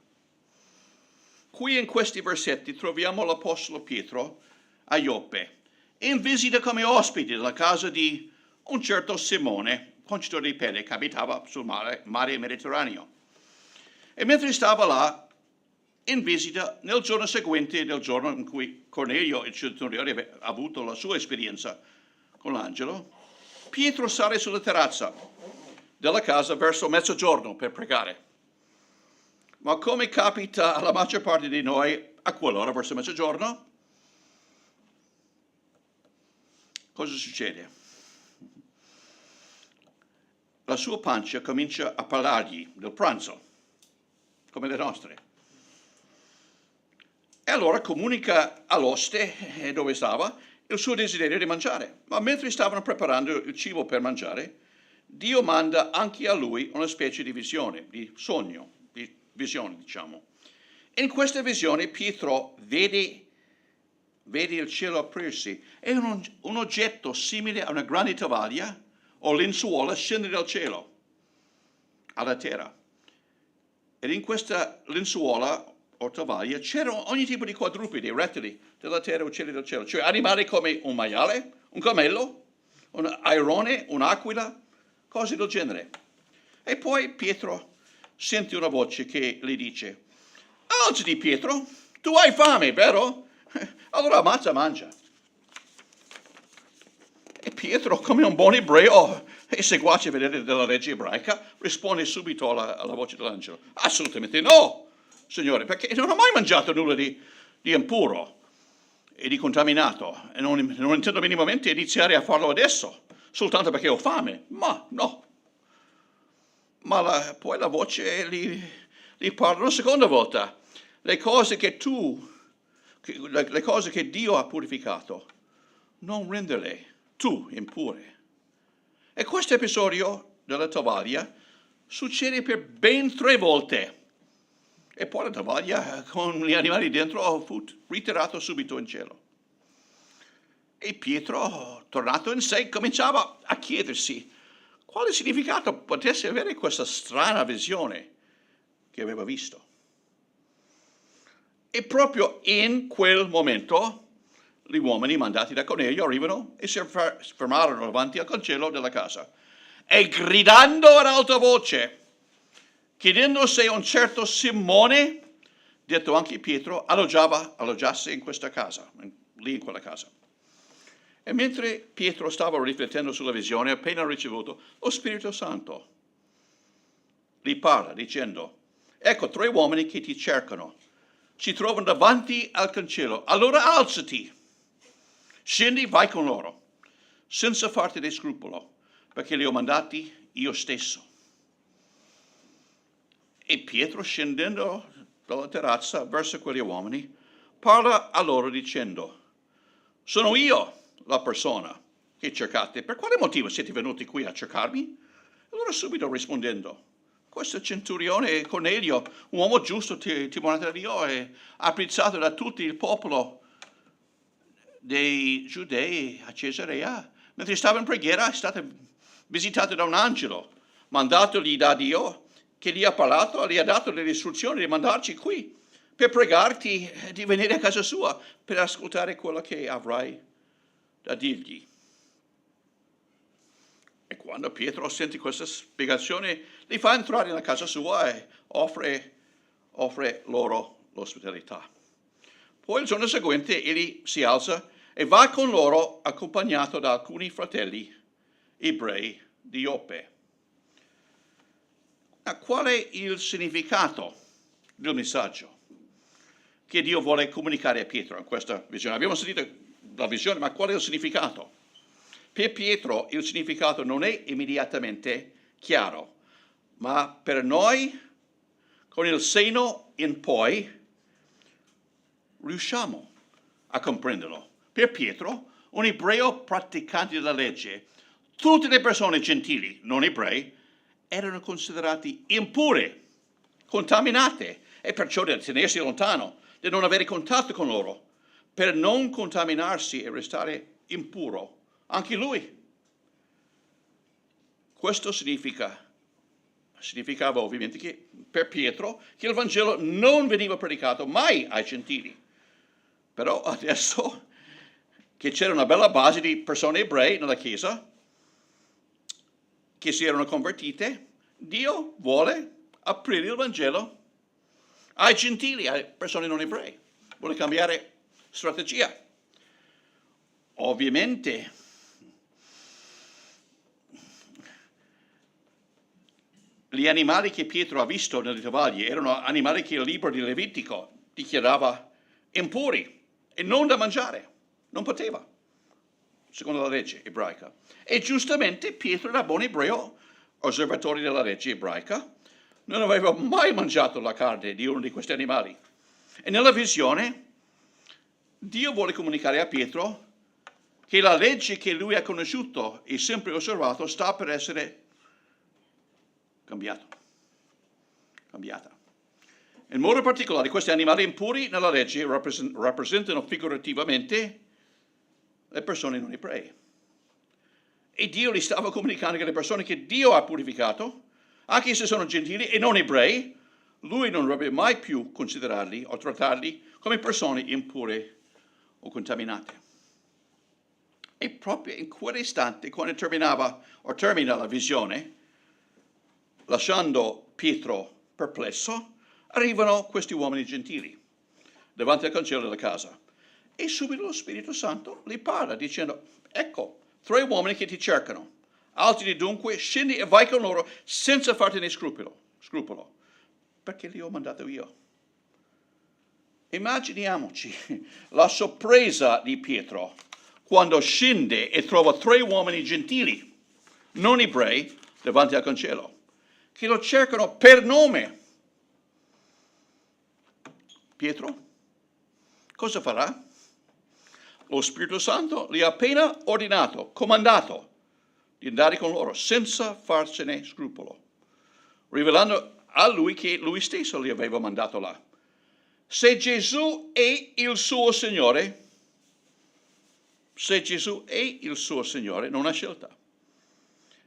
qui in questi versetti troviamo l'Apostolo Pietro a Ioppe, in visita come ospite nella casa di un certo Simone, concitore di pelle, che abitava sul mare Mediterraneo. E mentre stava là, in visita, nel giorno seguente del giorno in cui Cornelio, il centurione, aveva avuto la sua esperienza con l'angelo, Pietro sale sulla terrazza della casa verso mezzogiorno per pregare. Ma come capita alla maggior parte di noi a quell'ora verso mezzogiorno, cosa succede? La sua pancia comincia a parlargli del pranzo, come le nostre. E allora comunica all'oste dove stava il suo desiderio di mangiare. Ma mentre stavano preparando il cibo per mangiare, Dio manda anche a lui una specie di visione, di sogno, di visione, diciamo. In questa visione Pietro vede il cielo aprirsi e un oggetto simile a una grande tovaglia o lenzuola scende dal cielo alla terra. Ed in questa lenzuola o tovaglia c'erano ogni tipo di quadrupedi, rettili della terra, uccelli del cielo, cioè animali come un maiale, un cammello, un airone, un'aquila, cose del genere. E poi Pietro sente una voce che gli dice: alzati Pietro, tu hai fame, vero? Allora ammazza, mangia. E Pietro, come un buon ebreo e seguace vedere della legge ebraica, risponde subito alla voce dell'angelo: assolutamente no, Signore, perché non ho mai mangiato nulla di impuro e di contaminato e non intendo minimamente iniziare a farlo adesso, soltanto perché ho fame. Ma no. Ma poi la voce gli parla una seconda volta. Le cose che Dio ha purificato, non renderle tu impure. E questo episodio della tovaglia succede per ben 3 volte. E poi la tovaglia con gli animali dentro fu ritirato subito in cielo. E Pietro, tornato in sé, cominciava a chiedersi quale significato potesse avere questa strana visione che aveva visto. E proprio in quel momento gli uomini mandati da Cornelio arrivano e si fermarono davanti al cancello della casa e gridando ad alta voce, chiedendo se un certo Simone, detto anche Pietro, alloggiasse in questa casa, lì in quella casa. E mentre Pietro stava riflettendo sulla visione appena ricevuto, lo Spirito Santo gli parla dicendo: ecco 3 uomini che ti cercano, si trovano davanti al cancello, allora alzati, scendi, vai con loro, senza farti di scrupolo, perché li ho mandati io stesso. E Pietro, scendendo dalla terrazza verso quegli uomini, parla a loro dicendo: sono io la persona che cercate. Per quale motivo siete venuti qui a cercarmi? Allora subito rispondendo: questo centurione Cornelio, un uomo giusto, timorato da Dio e apprezzato da tutto il popolo dei Giudei a Cesarea, mentre stava in preghiera è stato visitato da un angelo, mandatogli da Dio, che gli ha parlato e gli ha dato le istruzioni di mandarci qui per pregarti di venire a casa sua per ascoltare quello che avrai da dirgli. E quando Pietro sente questa spiegazione, li fa entrare nella casa sua e offre loro l'ospitalità. Poi il giorno seguente egli si alza e va con loro accompagnato da alcuni fratelli ebrei di Ioppe. Ma qual è il significato del messaggio che Dio vuole comunicare a Pietro in questa visione? Abbiamo sentito la visione, ma qual è il significato? Per Pietro il significato non è immediatamente chiaro, ma per noi, con il senno in poi, riusciamo a comprenderlo. Per Pietro, un ebreo praticante della legge, tutte le persone gentili, non ebrei, erano considerati impure, contaminate, e perciò da tenersi lontano, di non avere contatto con loro, per non contaminarsi e restare impuro anche lui. Questo significa significava ovviamente che per Pietro che il Vangelo non veniva predicato mai ai gentili. Però adesso che c'era una bella base di persone ebrei nella Chiesa che si erano convertite, Dio vuole aprire il Vangelo ai gentili, alle persone non ebrei. Vuole cambiare strategia. Ovviamente gli animali che Pietro ha visto nelle tovaglie erano animali che il libro di Levitico dichiarava impuri e non da mangiare, non poteva, secondo la legge ebraica. E giustamente Pietro era buon ebreo, osservatore della legge ebraica, non aveva mai mangiato la carne di uno di questi animali. E nella visione Dio vuole comunicare a Pietro che la legge che lui ha conosciuto e sempre osservato sta per essere cambiata. In modo particolare questi animali impuri nella legge rappresentano figurativamente le persone non ebrei. E Dio gli stava comunicando che le persone che Dio ha purificato, anche se sono gentili e non ebrei, lui non dovrebbe mai più considerarli o trattarli come persone impure o contaminate. E proprio in quell'istante, quando termina la visione, lasciando Pietro perplesso, arrivano questi uomini gentili davanti al cancello della casa. E subito lo Spirito Santo li parla dicendo: ecco, 3 uomini che ti cercano. Alzati dunque, scendi e vai con loro senza fartene scrupolo, perché li ho mandato io. Immaginiamoci la sorpresa di Pietro quando scende e trova 3 uomini gentili, non ebrei, davanti al cancello, che lo cercano per nome. Pietro cosa farà? Lo Spirito Santo gli ha appena ordinato, comandato di andare con loro senza farsene scrupolo, rivelando a lui che lui stesso li aveva mandato là. Se Gesù è il suo Signore, non ha scelta.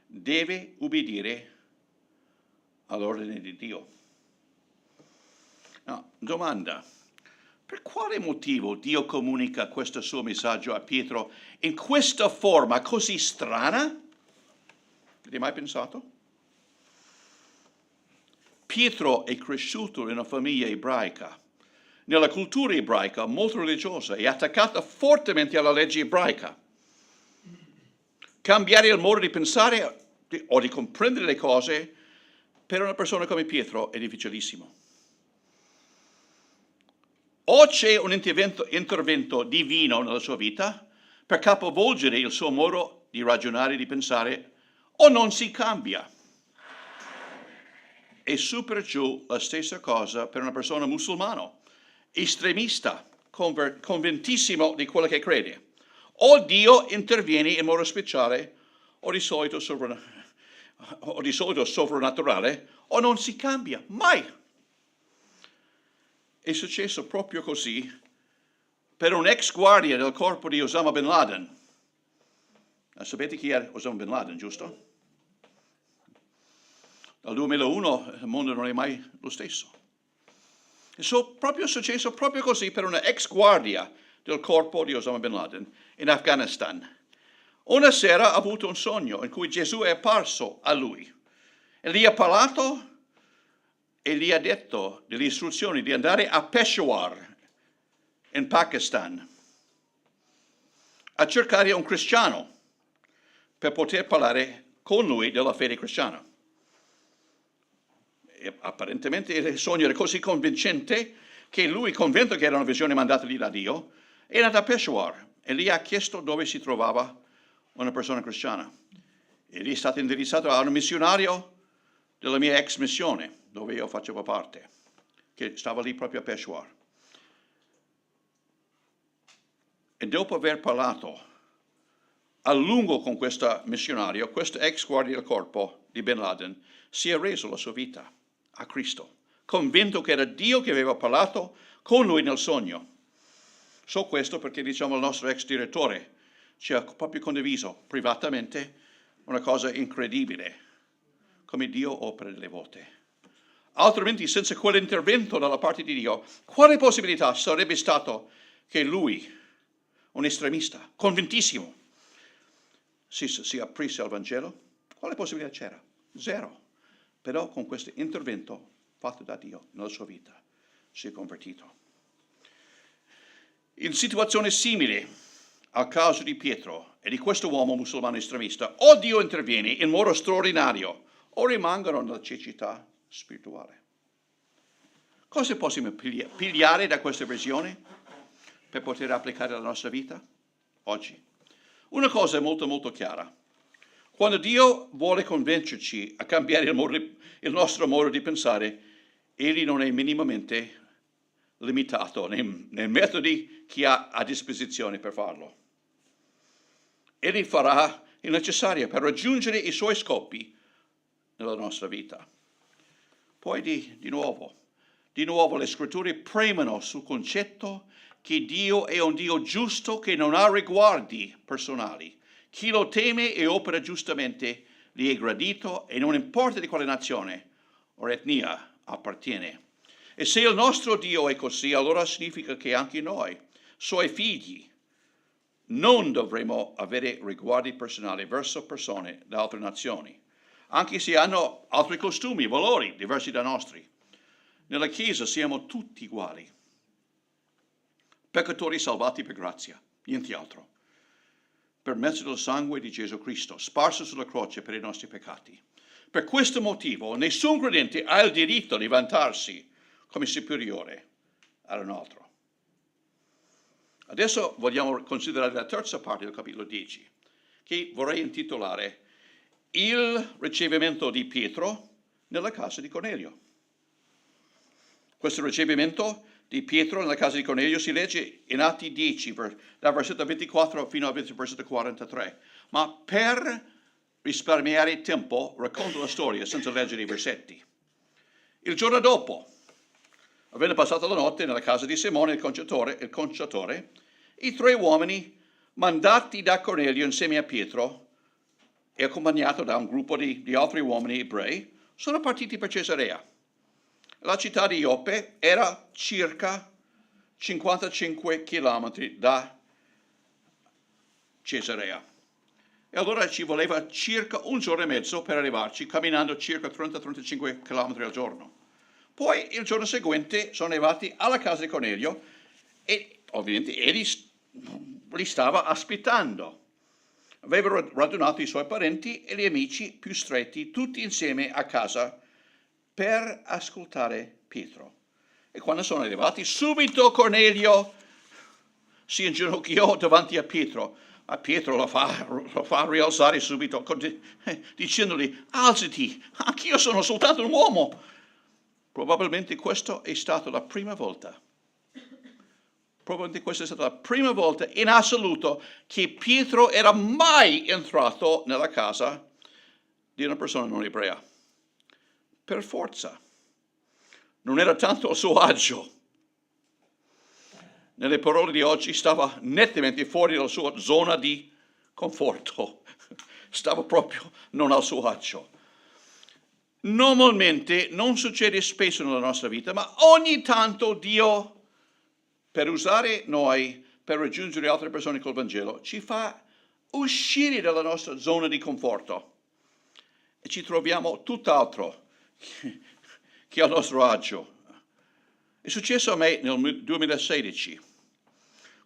Deve ubbidire all'ordine di Dio. No, domanda: per quale motivo Dio comunica questo suo messaggio a Pietro in questa forma così strana? Avete mai pensato? Pietro è cresciuto in una famiglia ebraica, nella cultura ebraica molto religiosa e attaccata fortemente alla legge ebraica. Cambiare il modo di pensare o di comprendere le cose per una persona come Pietro è difficilissimo. O c'è un intervento divino nella sua vita per capovolgere il suo modo di ragionare e di pensare, o non si cambia. E su per giù la stessa cosa per una persona musulmana, estremista, convintissimo di quello che crede. O Dio interviene in modo speciale, o di solito sovrannaturale, o non si cambia mai. È successo proprio così per un ex guardia del corpo di Osama Bin Laden. Sapete chi è Osama Bin Laden, giusto? Dal 2001 il mondo non è mai lo stesso. È successo proprio così per una ex guardia del corpo di Osama Bin Laden in Afghanistan. Una sera ha avuto un sogno in cui Gesù è apparso a lui e gli ha parlato e gli ha detto delle istruzioni di andare a Peshawar in Pakistan a cercare un cristiano per poter parlare con lui della fede cristiana. E apparentemente il sogno era così convincente che lui, convinto che era una visione mandata da Dio, è andato a Peshawar e gli ha chiesto dove si trovava una persona cristiana. E gli è stato indirizzato a un missionario della mia ex missione, dove io facevo parte, che stava lì proprio a Peshawar. E dopo aver parlato a lungo con questo missionario, questo ex guardia del corpo di Bin Laden si è reso la sua vita a Cristo, convinto che era Dio che aveva parlato con lui nel sogno. So questo perché, il nostro ex direttore ci ha proprio condiviso privatamente una cosa incredibile. come Dio opera delle volte. Altrimenti, senza quell'intervento dalla parte di Dio, quale possibilità sarebbe stato che lui, un estremista, convintissimo, si aprisse al Vangelo? Quale possibilità c'era? Zero. Però con questo intervento fatto da Dio nella sua vita si è convertito. In situazioni simili al caso di Pietro e di questo uomo musulmano estremista, o Dio interviene in modo straordinario o rimangono nella cecità spirituale. Cosa possiamo pigliare da questa visione per poter applicare alla nostra vita oggi? Una cosa è molto molto chiara. Quando Dio vuole convincerci a cambiare il nostro modo di pensare, Egli non è minimamente limitato nei metodi che ha a disposizione per farlo. Egli farà il necessario per raggiungere i suoi scopi nella nostra vita. Poi di nuovo le scritture premono sul concetto che Dio è un Dio giusto che non ha riguardi personali. Chi lo teme e opera giustamente gli è gradito e non importa di quale nazione o etnia appartiene. E se il nostro Dio è così, allora significa che anche noi, suoi figli, non dovremo avere riguardi personali verso persone da altre nazioni, anche se hanno altri costumi, valori diversi dai nostri. Nella Chiesa siamo tutti uguali, peccatori salvati per grazia, niente altro, per mezzo del sangue di Gesù Cristo, sparso sulla croce per i nostri peccati. Per questo motivo nessun credente ha il diritto di vantarsi come superiore ad un altro. Adesso vogliamo considerare la terza parte del capitolo 10, che vorrei intitolare Il ricevimento di Pietro nella casa di Cornelio. Questo ricevimento di Pietro nella casa di Cornelio si legge in Atti 10, dal versetto 24 fino al versetto 43. Ma per risparmiare tempo racconto la storia senza leggere i versetti. Il giorno dopo, avendo passato la notte nella casa di Simone il conciatore, i tre uomini mandati da Cornelio insieme a Pietro e accompagnato da un gruppo di altri uomini ebrei sono partiti per Cesarea. La città di Ioppe era circa 55 chilometri da Cesarea. E allora ci voleva circa un giorno e mezzo per arrivarci, camminando circa 30-35 chilometri al giorno. Poi il giorno seguente sono arrivati alla casa di Cornelio e ovviamente egli li stava aspettando. Avevano radunato i suoi parenti e gli amici più stretti, tutti insieme a casa, per ascoltare Pietro. E quando sono arrivati, subito Cornelio si inginocchiò davanti a Pietro. Ma Pietro lo fa rialzare subito, dicendogli: alzati, anch'io sono soltanto un uomo. Probabilmente questa è stata la prima volta. Probabilmente questa è stata la prima volta in assoluto che Pietro era mai entrato nella casa di una persona non ebrea. Per forza. Non era tanto a suo agio. Nelle parole di oggi stava nettamente fuori dalla sua zona di conforto. Stava proprio non al suo agio. Normalmente non succede spesso nella nostra vita, ma ogni tanto Dio, per usare noi, per raggiungere altre persone col Vangelo, ci fa uscire dalla nostra zona di conforto e ci troviamo tutt'altro che al nostro agio. È successo a me nel 2016,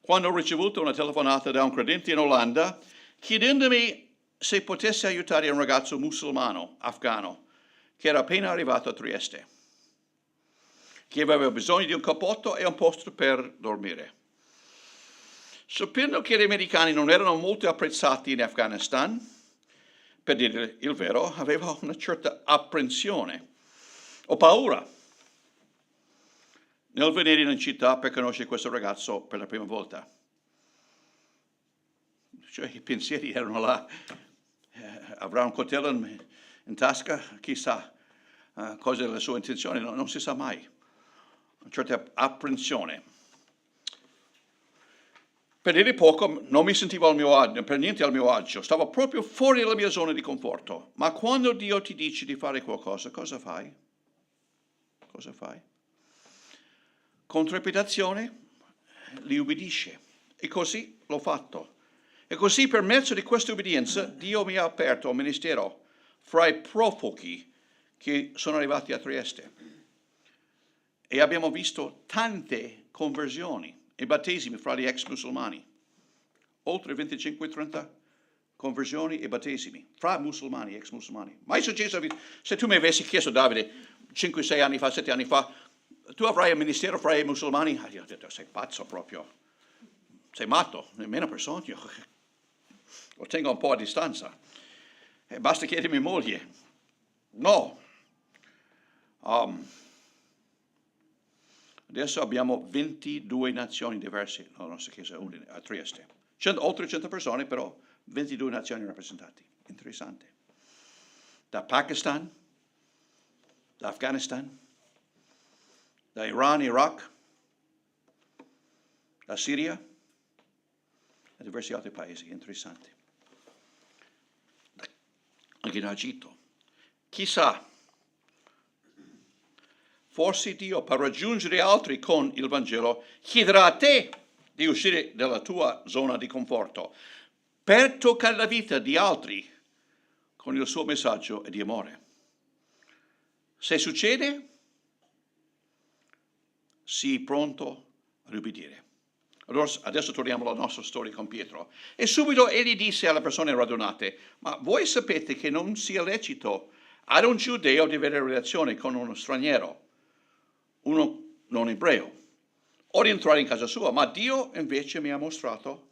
quando ho ricevuto una telefonata da un credente in Olanda chiedendomi se potessi aiutare un ragazzo musulmano afghano che era appena arrivato a Trieste, che aveva bisogno di un cappotto e un posto per dormire. Sapendo che gli americani non erano molto apprezzati in Afghanistan, per dire il vero, aveva una certa apprensione o paura nel venire in città per conoscere questo ragazzo per la prima volta. Cioè i pensieri erano là, avrà un coltello in tasca, chissà cosa è la sua intenzione, non si sa mai. Una certa apprensione. Per dire poco, non mi sentivo per niente al mio agio, stavo proprio fuori dalla mia zona di conforto. Ma quando Dio ti dice di fare qualcosa, cosa fai? Cosa fai? Con trepidazione li ubbidisce. E così l'ho fatto. E così per mezzo di questa obbedienza Dio mi ha aperto un ministero fra i profughi che sono arrivati a Trieste. E abbiamo visto tante conversioni e battesimi fra gli ex musulmani. Oltre 25-30 conversioni e battesimi fra musulmani e ex musulmani. Mai successo, se tu mi avessi chiesto, Davide, 5-6 anni fa, 7 anni fa, tu avrai un ministero fra i musulmani? Io ho detto, sei pazzo proprio, sei matto, nemmeno per sogno. Lo tengo un po' a distanza. Basta chiedermi moglie. No. Adesso abbiamo 22 nazioni diverse nella nostra chiesa a Trieste. Oltre 100 persone, però 22 nazioni rappresentate. Interessante. Da Pakistan, da Afghanistan, da Iran, Iraq, da Siria e diversi altri paesi. Interessante. Anche in Egitto. Chissà, forse Dio per raggiungere altri con il Vangelo chiederà a te di uscire dalla tua zona di conforto per toccare la vita di altri con il suo messaggio di amore. Se succede, sii pronto ad ubbidire. Allora, adesso torniamo alla nostra storia con Pietro. E subito egli disse alle persone radunate, ma voi sapete che non sia lecito ad un giudeo di avere relazione con uno straniero, uno non ebreo, o di entrare in casa sua, ma Dio invece mi ha mostrato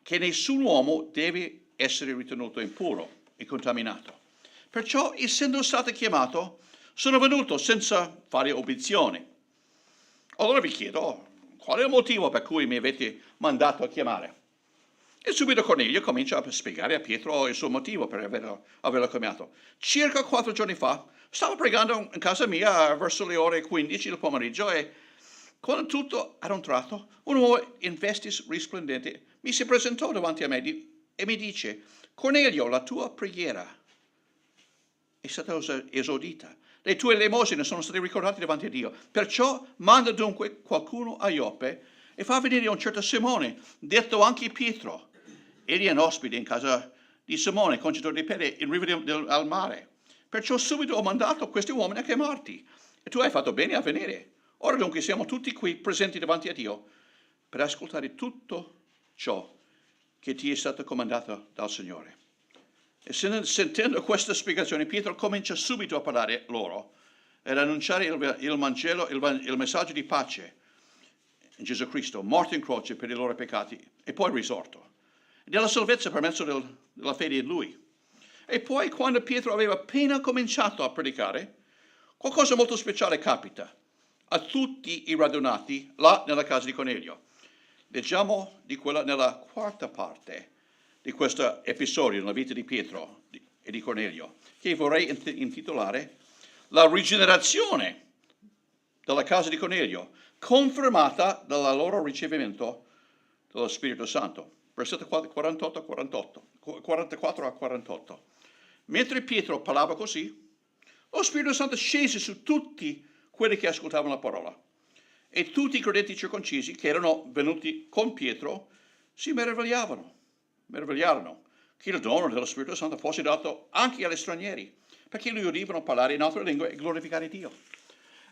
che nessun uomo deve essere ritenuto impuro e contaminato. Perciò, essendo stato chiamato, sono venuto senza fare obiezioni. Allora vi chiedo, qual è il motivo per cui mi avete mandato a chiamare? E subito Cornelio comincia a spiegare a Pietro il suo motivo per averlo chiamato. Circa 4 giorni fa stavo pregando in casa mia verso le ore 15 del pomeriggio e quando tutto ad un tratto un uomo in vesti risplendenti mi si presentò davanti a me e mi dice: Cornelio, la tua preghiera è stata esaudita. Le tue elemosine sono state ricordate davanti a Dio. Perciò manda dunque qualcuno a Ioppe e fa venire un certo Simone, detto anche Pietro. Egli è un ospite in casa di Simone, concitore di Pede, in riva al mare. Perciò subito ho mandato questi uomini a chiamarti. E tu hai fatto bene a venire. Ora dunque siamo tutti qui presenti davanti a Dio per ascoltare tutto ciò che ti è stato comandato dal Signore. E sentendo questa spiegazione, Pietro comincia subito a parlare loro ed annunciare il Vangelo, il messaggio di pace in Gesù Cristo, morto in croce per i loro peccati e poi risorto, della salvezza per mezzo della fede in Lui. E poi, quando Pietro aveva appena cominciato a predicare, qualcosa molto speciale capita a tutti i radunati là nella casa di Cornelio. Leggiamo di quella nella quarta parte di questo episodio nella vita di Pietro e di Cornelio, che vorrei intitolare La rigenerazione della casa di Cornelio, confermata dal loro ricevimento dello Spirito Santo. Versetto 44 a 48. Mentre Pietro parlava così, lo Spirito Santo scese su tutti quelli che ascoltavano la parola. E tutti i credenti circoncisi che erano venuti con Pietro si meravigliarono che il dono dello Spirito Santo fosse dato anche agli stranieri, perché li udivano parlare in altre lingue e glorificare Dio.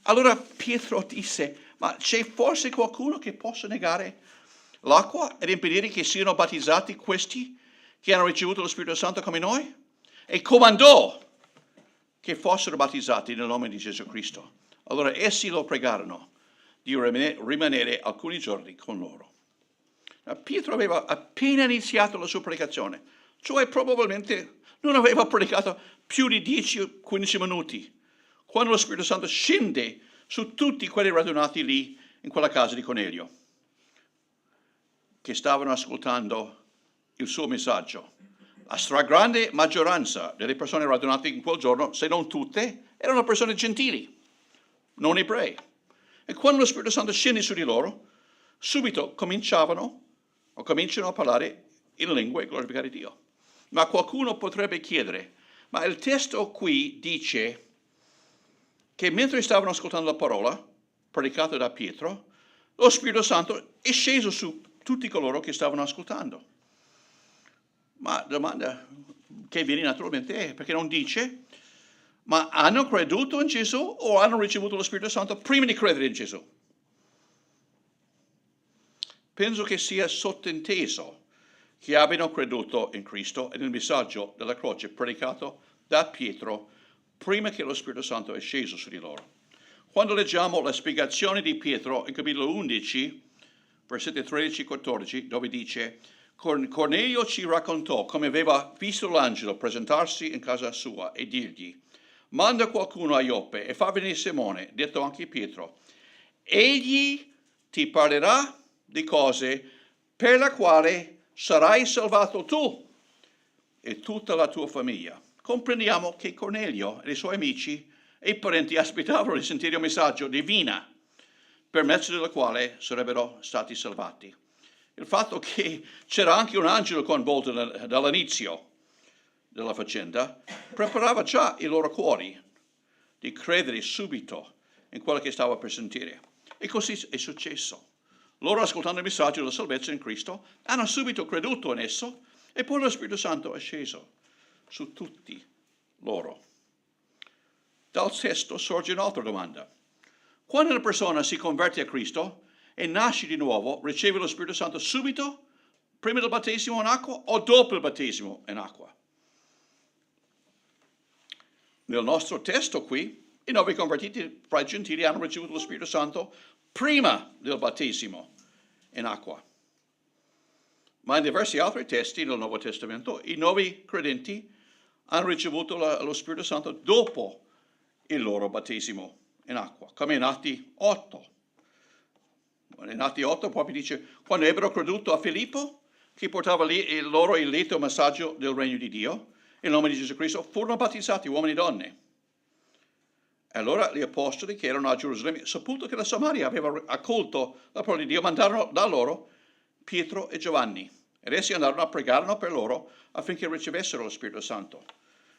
Allora Pietro disse: ma c'è forse qualcuno che possa negare l'acqua ed impedire che siano battezzati questi che hanno ricevuto lo Spirito Santo come noi? E comandò che fossero battezzati nel nome di Gesù Cristo. Allora essi lo pregarono di rimanere alcuni giorni con loro. Pietro aveva appena iniziato la sua predicazione, cioè probabilmente non aveva predicato più di 10-15 minuti, quando lo Spirito Santo scende su tutti quelli radunati lì in quella casa di Cornelio, che stavano ascoltando il suo messaggio. La stragrande maggioranza delle persone radunate in quel giorno, se non tutte, erano persone gentili, non ebrei. E quando lo Spirito Santo scende su di loro, subito cominciavano o cominciano a parlare in lingua e glorificare Dio. Ma qualcuno potrebbe chiedere, ma il testo qui dice che mentre stavano ascoltando la parola predicata da Pietro, lo Spirito Santo è sceso su tutti coloro che stavano ascoltando. Ma la domanda che viene naturalmente è, perché non dice, ma hanno creduto in Gesù o hanno ricevuto lo Spirito Santo prima di credere in Gesù? Penso che sia sottinteso che abbiano creduto in Cristo e nel messaggio della croce predicato da Pietro prima che lo Spirito Santo è sceso su di loro. Quando leggiamo la spiegazione di Pietro in capitolo 11, versetti 13-14, dove dice: Cornelio ci raccontò come aveva visto l'angelo presentarsi in casa sua e dirgli: manda qualcuno a Ioppe e fa venire Simone, detto anche Pietro. Egli ti parlerà di cose per la quale sarai salvato tu e tutta la tua famiglia. Comprendiamo che Cornelio e i suoi amici e parenti aspettavano di sentire un messaggio divino per mezzo del quale sarebbero stati salvati. Il fatto che c'era anche un angelo coinvolto dall'inizio della faccenda preparava già i loro cuori di credere subito in quello che stava per sentire. E così è successo. Loro, ascoltando il messaggio della salvezza in Cristo, hanno subito creduto in esso e poi lo Spirito Santo è sceso su tutti loro. Dal testo sorge un'altra domanda. Quando una persona si converte a Cristo e nasce di nuovo, riceve lo Spirito Santo subito, prima del battesimo in acqua o dopo il battesimo in acqua? Nel nostro testo qui, i nuovi convertiti fra i gentili hanno ricevuto lo Spirito Santo prima del battesimo in acqua. Ma in diversi altri testi del Nuovo Testamento, i nuovi credenti hanno ricevuto lo Spirito Santo dopo il loro battesimo in acqua, come in Atti 8. In Atti 8 proprio dice: quando ebbero creduto a Filippo, che portava loro il lieto messaggio del regno di Dio, in nome di Gesù Cristo, furono battezzati uomini e donne. E allora gli apostoli che erano a Gerusalemme, saputo che la Samaria aveva accolto la parola di Dio, mandarono da loro Pietro e Giovanni. Ed essi andarono a pregare per loro affinché ricevessero lo Spirito Santo.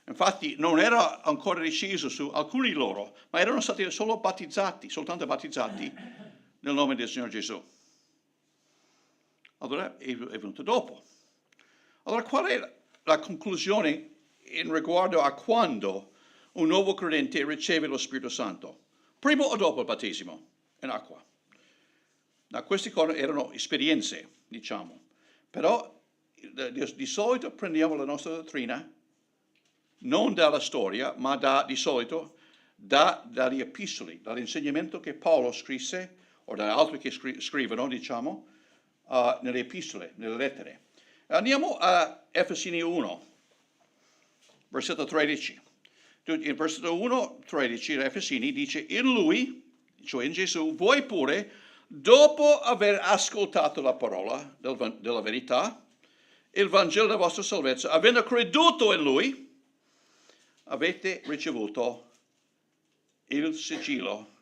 Infatti non era ancora disceso su alcuni di loro, ma erano stati soltanto battezzati nel nome del Signore Gesù. Allora è venuto dopo. Allora qual è la conclusione in riguardo a quando un nuovo credente riceve lo Spirito Santo? Prima o dopo il battesimo in acqua? Queste cose erano esperienze, diciamo. Però di solito prendiamo la nostra dottrina non dalla storia, ma di solito dagli epistoli, dall'insegnamento che Paolo scrisse, o da altri che scrivono, diciamo, nelle epistole, nelle lettere. Andiamo a Efesini 1, versetto 13. In versetto 1, 13, Efesini dice: in lui, cioè in Gesù, voi pure, dopo aver ascoltato la parola della verità, il Vangelo della vostra salvezza, avendo creduto in lui, avete ricevuto il sigillo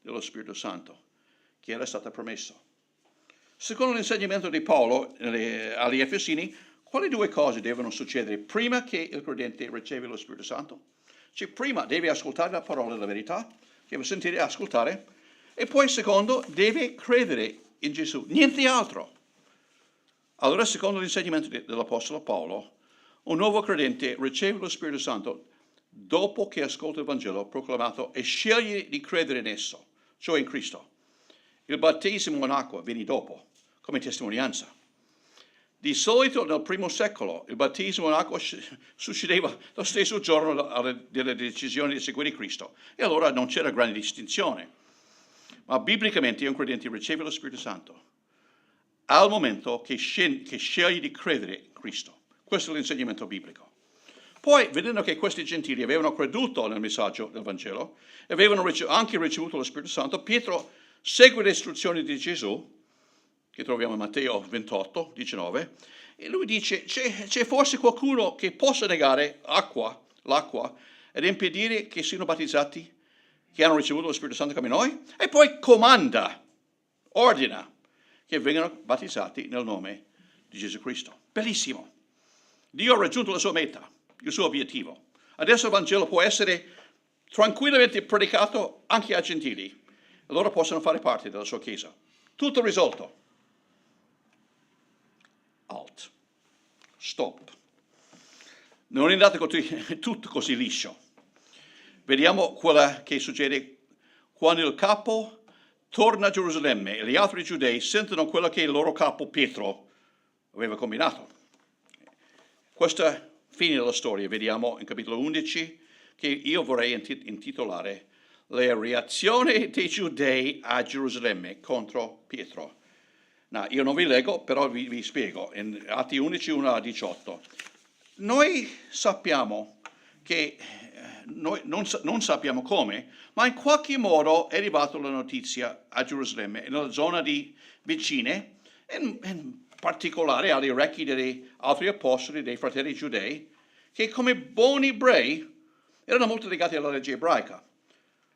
dello Spirito Santo che era stato promesso. Secondo l'insegnamento di Paolo agli Efesini, quali due cose devono succedere prima che il credente riceve lo Spirito Santo? Cioè, prima deve ascoltare la parola della verità, deve sentire e ascoltare, e poi secondo deve credere in Gesù, niente altro. Allora, secondo l'insegnamento dell'Apostolo Paolo, un nuovo credente riceve lo Spirito Santo dopo che ascolta il Vangelo proclamato e sceglie di credere in esso, cioè in Cristo. Il battesimo in acqua viene dopo, come testimonianza. Di solito nel primo secolo il battesimo in acqua succedeva lo stesso giorno della decisione di seguire Cristo, e allora non c'era grande distinzione. Ma biblicamente un credente riceve lo Spirito Santo al momento che sceglie di credere in Cristo. Questo è l'insegnamento biblico. Poi, vedendo che questi gentili avevano creduto nel messaggio del Vangelo e avevano anche ricevuto lo Spirito Santo, Pietro segue le istruzioni di Gesù, che troviamo in Matteo 28, 19, e lui dice: c'è forse qualcuno che possa negare l'acqua ed impedire che siano battezzati, che hanno ricevuto lo Spirito Santo come noi? E poi ordina che vengano battezzati nel nome di Gesù Cristo. Bellissimo. Dio ha raggiunto la sua meta, il suo obiettivo. Adesso il Vangelo può essere tranquillamente predicato anche ai gentili. E loro possono fare parte della sua Chiesa. Tutto risolto. Alt. Stop. Non è andato tutto così liscio. Vediamo quello che succede quando il capo torna a Gerusalemme e gli altri giudei sentono quello che il loro capo Pietro aveva combinato. Questa fine della storia vediamo in capitolo 11, che io vorrei intitolare Le reazioni dei giudei a Gerusalemme contro Pietro. No, io non vi leggo, però vi spiego. In Atti 11, 1 a 18. Noi sappiamo che, noi non sappiamo come, ma in qualche modo è arrivata la notizia a Gerusalemme, nella zona di vicine, in particolare agli orecchi degli altri apostoli, dei fratelli giudei, che come buoni ebrei erano molto legati alla legge ebraica.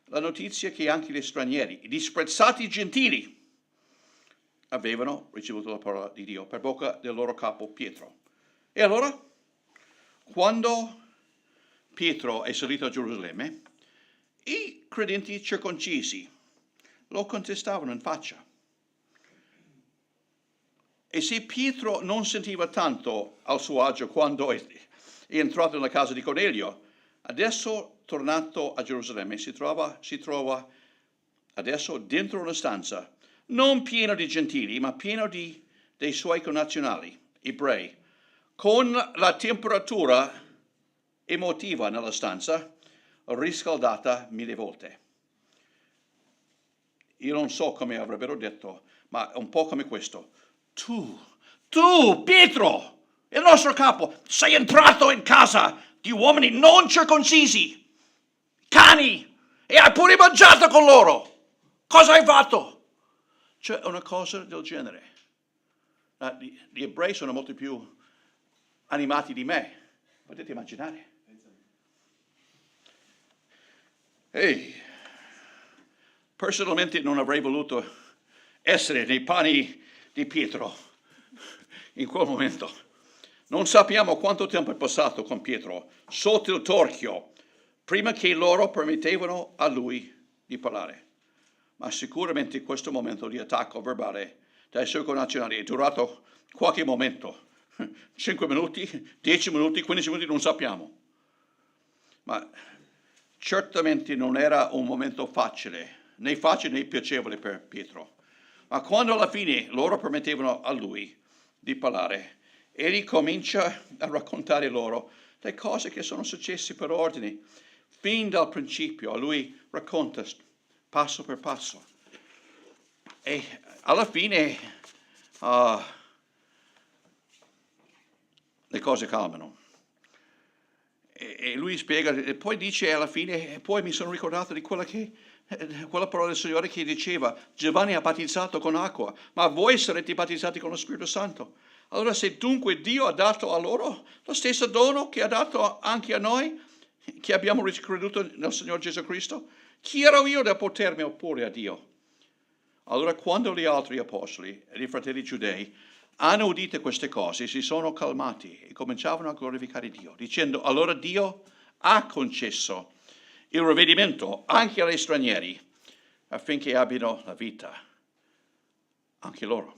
La notizia che anche gli stranieri, i disprezzati gentili, avevano ricevuto la parola di Dio per bocca del loro capo Pietro. E allora, quando Pietro è salito a Gerusalemme, i credenti circoncisi lo contestavano in faccia. E se Pietro non sentiva tanto al suo agio quando è entrato nella casa di Cornelio, adesso tornato a Gerusalemme si trova adesso dentro una stanza non piena di gentili, ma piena dei suoi connazionali, ebrei, con la temperatura emotiva nella stanza riscaldata 1000 volte. Io non so come avrebbero detto, ma un po' come questo. Tu, Pietro, il nostro capo, sei entrato in casa di uomini non circoncisi, cani, e hai pure mangiato con loro. Cosa hai fatto? Cioè una cosa del genere. Gli ebrei sono molto più animati di me, potete immaginare. Ehi, personalmente non avrei voluto essere nei panni di Pietro in quel momento. Non sappiamo quanto tempo è passato con Pietro sotto il torchio prima che loro permettevano a lui di parlare. Ma sicuramente questo momento di attacco verbale dai suoi connazionali è durato qualche momento, 5 minuti, 10 minuti, 15 minuti, non sappiamo. Ma certamente non era un momento facile né piacevole per Pietro. Ma quando alla fine loro permettevano a lui di parlare, egli comincia a raccontare loro le cose che sono successe per ordine. Fin dal principio, a lui racconta passo per passo. E alla fine le cose calmano. E lui spiega, e poi dice alla fine, e poi mi sono ricordato di quella parola del Signore che diceva, Giovanni ha battezzato con acqua, ma voi sarete battezzati con lo Spirito Santo. Allora se dunque Dio ha dato a loro lo stesso dono che ha dato anche a noi, che abbiamo creduto nel Signore Gesù Cristo, chi ero io da potermi opporre a Dio? Allora quando gli altri apostoli e i fratelli giudei hanno udito queste cose, si sono calmati e cominciavano a glorificare Dio, dicendo, allora Dio ha concesso il ravvedimento anche agli stranieri, affinché abbiano la vita, anche loro.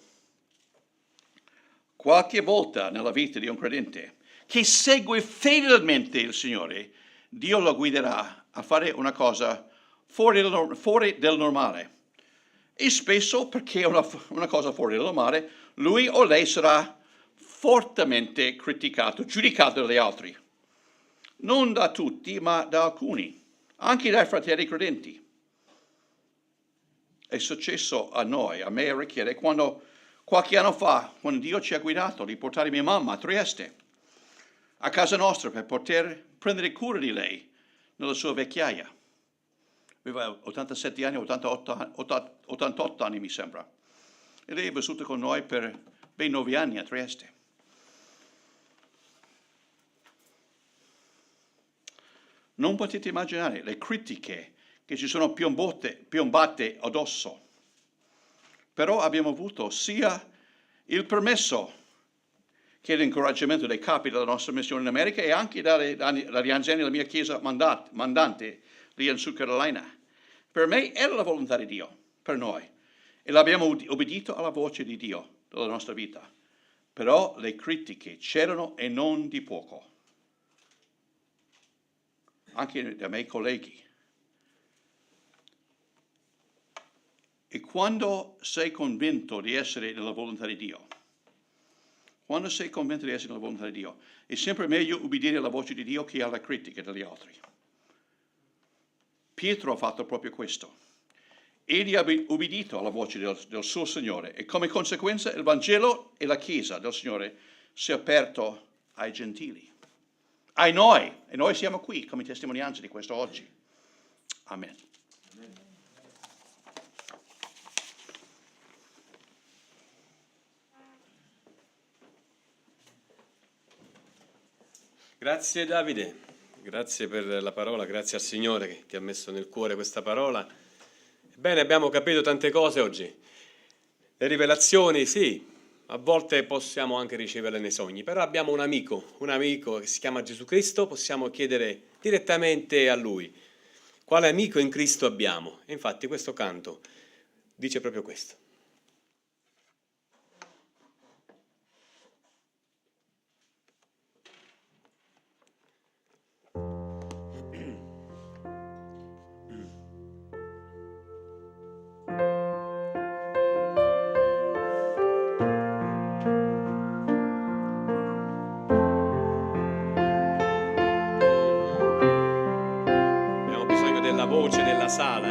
Qualche volta nella vita di un credente che segue fedelmente il Signore, Dio lo guiderà a fare una cosa fuori del normale. E spesso, perché è una cosa fuori del normale, lui o lei sarà fortemente criticato, giudicato dagli altri. Non da tutti, ma da alcuni, anche dai fratelli credenti. È successo a noi, a me e a Ricchiere, quando qualche anno fa, quando Dio ci ha guidato di portare mia mamma a Trieste, a casa nostra, per poter prendere cura di lei nella sua vecchiaia. Aveva 87 anni, 88 anni mi sembra. E lei è vissuta con noi per ben 9 anni a Trieste. Non potete immaginare le critiche che ci sono piombate addosso. Però abbiamo avuto sia il permesso chiedo incoraggiamento dai capi della nostra missione in America e anche dagli anziani della mia chiesa mandante lì in South Carolina. Per me era la volontà di Dio, per noi, e l'abbiamo obbedito alla voce di Dio della nostra vita. Però le critiche c'erano e non di poco, anche dai miei colleghi. E quando sei convinto di essere nella volontà di Dio, è sempre meglio ubbidire alla voce di Dio che alla critica degli altri. Pietro ha fatto proprio questo. Egli ha ubbidito alla voce del suo Signore e come conseguenza il Vangelo e la Chiesa del Signore si è aperto ai gentili, a noi, e noi siamo qui come testimonianze di questo oggi. Amen. Grazie Davide, grazie per la parola, grazie al Signore che ti ha messo nel cuore questa parola. Bene, abbiamo capito tante cose oggi. Le rivelazioni, sì, a volte possiamo anche riceverle nei sogni, però abbiamo un amico che si chiama Gesù Cristo, possiamo chiedere direttamente a Lui quale amico in Cristo abbiamo. E infatti questo canto dice proprio questo. Voce nella sala,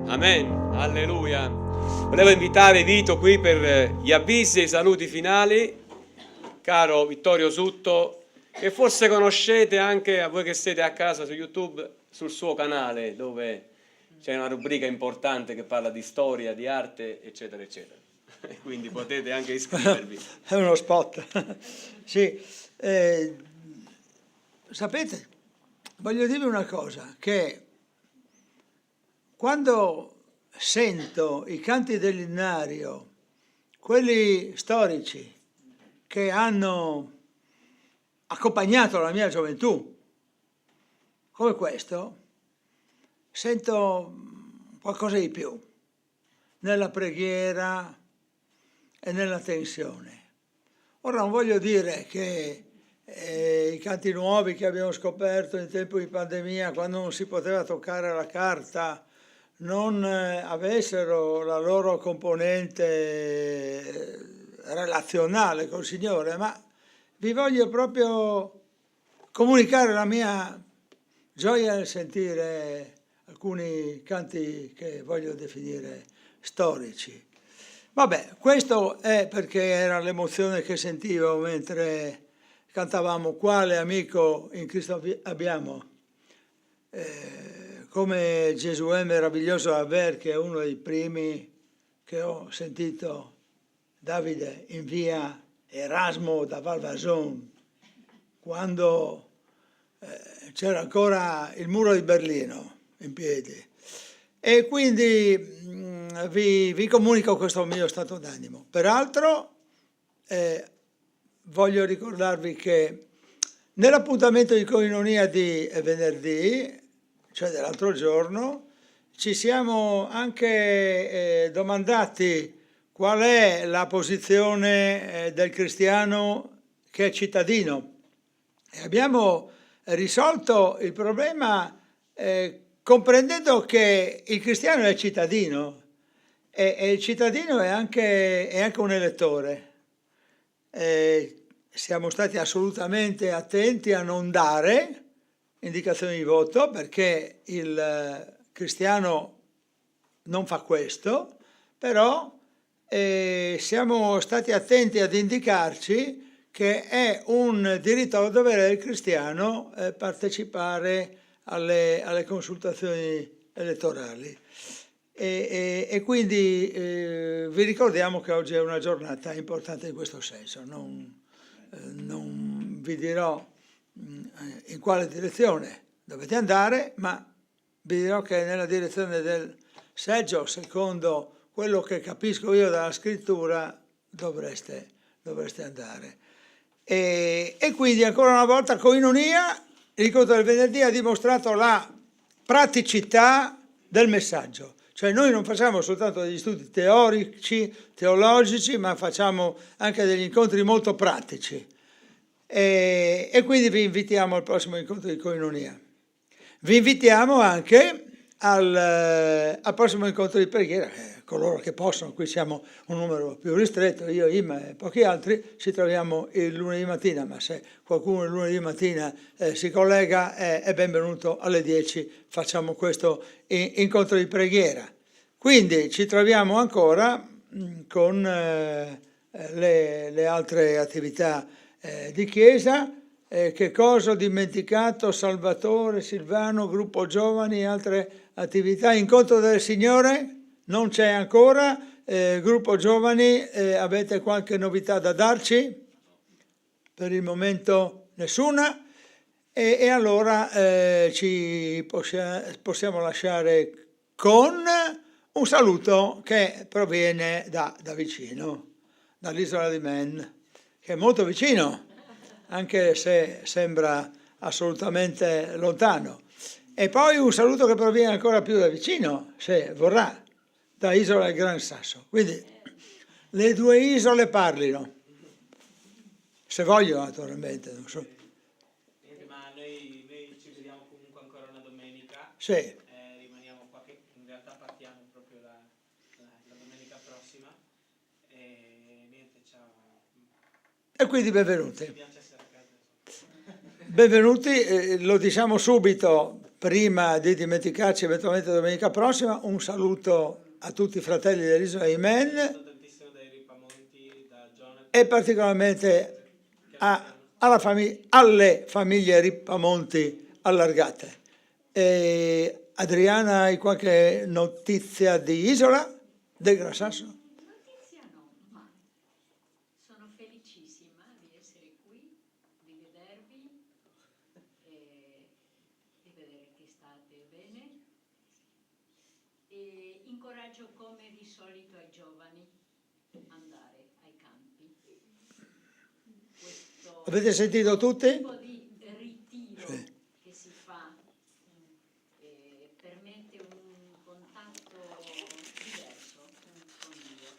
Amen, alleluia. Volevo invitare Vito qui per gli avvisi e i saluti finali. Caro Vittorio Sutto, che forse conoscete anche a voi che siete a casa su YouTube, sul suo canale, dove c'è una rubrica importante che parla di storia, di arte, eccetera, eccetera. Quindi potete anche iscrivervi. È uno spot. Sì. Sapete, voglio dirvi una cosa, che quando sento i canti dell'innario, quelli storici che hanno accompagnato la mia gioventù, come questo, sento qualcosa di più nella preghiera e nella tensione. Ora non voglio dire che i canti nuovi che abbiamo scoperto in tempo di pandemia, quando non si poteva toccare la carta, non avessero la loro componente relazionale col Signore, ma vi voglio proprio comunicare la mia gioia nel sentire alcuni canti che voglio definire storici. Vabbè, questo è perché era l'emozione che sentivo mentre cantavamo Quale amico in Cristo abbiamo. Come Gesù è meraviglioso aver, che è uno dei primi che ho sentito Davide in via Erasmo da Valvason, quando c'era ancora il muro di Berlino in piedi. E quindi vi comunico questo mio stato d'animo. Peraltro voglio ricordarvi che nell'appuntamento di Koinonia di venerdì, cioè dell'altro giorno, ci siamo anche domandati qual è la posizione del cristiano che è cittadino. E abbiamo risolto il problema comprendendo che il cristiano è cittadino e il cittadino è anche un elettore. Siamo stati assolutamente attenti a non dare indicazioni di voto, perché il cristiano non fa questo, però siamo stati attenti ad indicarci che è un diritto o dovere del cristiano partecipare alle consultazioni elettorali. E quindi vi ricordiamo che oggi è una giornata importante in questo senso. Non vi dirò in quale direzione dovete andare, ma vi dirò che nella direzione del seggio, secondo quello che capisco io dalla scrittura, dovreste andare. E quindi ancora una volta Koinonia, l'incontro del venerdì, ha dimostrato la praticità del messaggio. Cioè noi non facciamo soltanto degli studi teorici, teologici, ma facciamo anche degli incontri molto pratici. E quindi vi invitiamo al prossimo incontro di Koinonia. Vi invitiamo anche al prossimo incontro di preghiera, coloro che possono, qui siamo un numero più ristretto, io, Ima e pochi altri, ci troviamo il lunedì mattina, ma se qualcuno il lunedì mattina si collega è benvenuto alle 10, facciamo questo incontro di preghiera. Quindi ci troviamo ancora con le altre attività di chiesa. Che cosa ho dimenticato? Salvatore, Silvano, gruppo giovani, altre attività. Incontro del Signore non c'è ancora. Gruppo giovani, avete qualche novità da darci? Per il momento nessuna. E allora ci possiamo lasciare con un saluto che proviene da vicino, dall'isola di Man, che è molto vicino, anche se sembra assolutamente lontano. E poi un saluto che proviene ancora più da vicino, se vorrà, da Isola del Gran Sasso. Quindi le due isole parlino, se vogliono naturalmente, non so. Ma noi ci vediamo comunque ancora una domenica. Sì. Rimaniamo qua, che in realtà partiamo proprio la domenica prossima. E niente, ciao. E quindi benvenuti. Mi piace essere a casa. Benvenuti, lo diciamo subito, prima di dimenticarci eventualmente domenica prossima, un saluto a tutti i fratelli dell'isola di Man Tantissimo dai Ripamonti, da Jonathan, e particolarmente alle famiglie Ripamonti allargate. Adriana, hai qualche notizia di Isola del Gran Sasso? Notizia no, ma sono felicissima di essere qui, di vedervi e di vedere che state bene. E incoraggio come di solito ai giovani andare ai campi. Questo Avete sentito tutti? tipo di ritiro Sì. che si fa permette un contatto diverso con Dio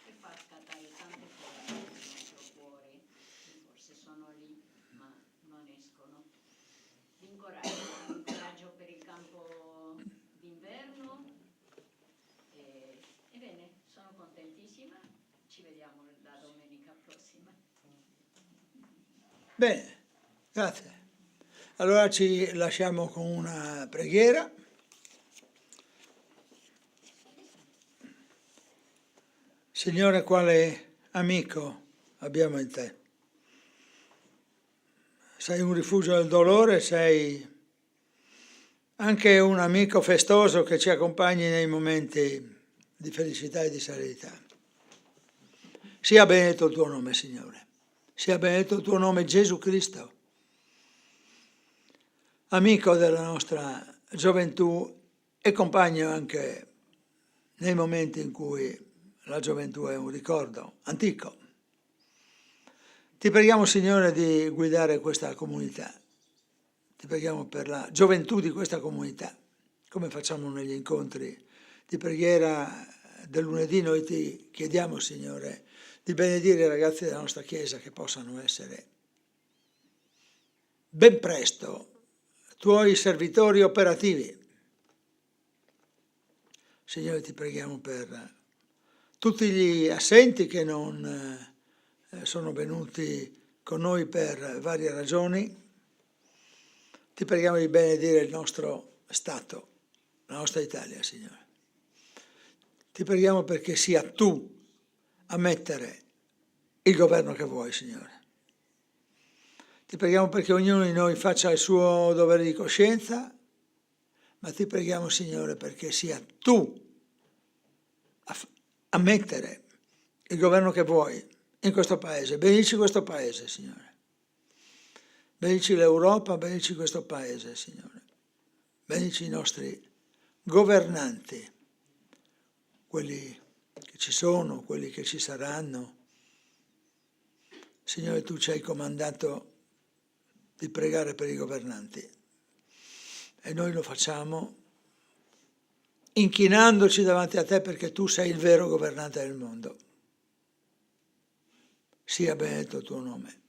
e fa scattare tante cose nel nostro cuore che forse sono lì ma non escono. Vi incoraggio per il campo d'inverno e bene, sono contentissima, ci vediamo la domenica prossima. Bene, grazie. Allora ci lasciamo con una preghiera. Signore, quale amico abbiamo in te? Sei un rifugio dal dolore, sei anche un amico festoso che ci accompagni nei momenti di felicità e di serenità. Sia benedetto il tuo nome, Signore. Sia benedetto il tuo nome, Gesù Cristo, amico della nostra gioventù e compagno anche nei momenti in cui la gioventù è un ricordo antico. Ti preghiamo, Signore, di guidare questa comunità. Ti preghiamo per la gioventù di questa comunità, come facciamo negli incontri di preghiera del lunedì. Noi ti chiediamo, Signore, di benedire i ragazzi della nostra Chiesa che possano essere ben presto tuoi servitori operativi. Signore, ti preghiamo per tutti gli assenti che non sono venuti con noi per varie ragioni. Ti preghiamo di benedire il nostro Stato, la nostra Italia, Signore. Ti preghiamo perché sia tu a mettere il governo che vuoi, Signore. Ti preghiamo perché ognuno di noi faccia il suo dovere di coscienza, ma ti preghiamo, Signore, perché sia tu a mettere il governo che vuoi in questo Paese. Benedici questo Paese, Signore. Benedici l'Europa, benedici questo Paese, Signore. Benedici i nostri governanti, quelli che ci sono, quelli che ci saranno. Signore, tu ci hai comandato di pregare per i governanti e noi lo facciamo inchinandoci davanti a te perché tu sei il vero governante del mondo. Sia benedetto il tuo nome.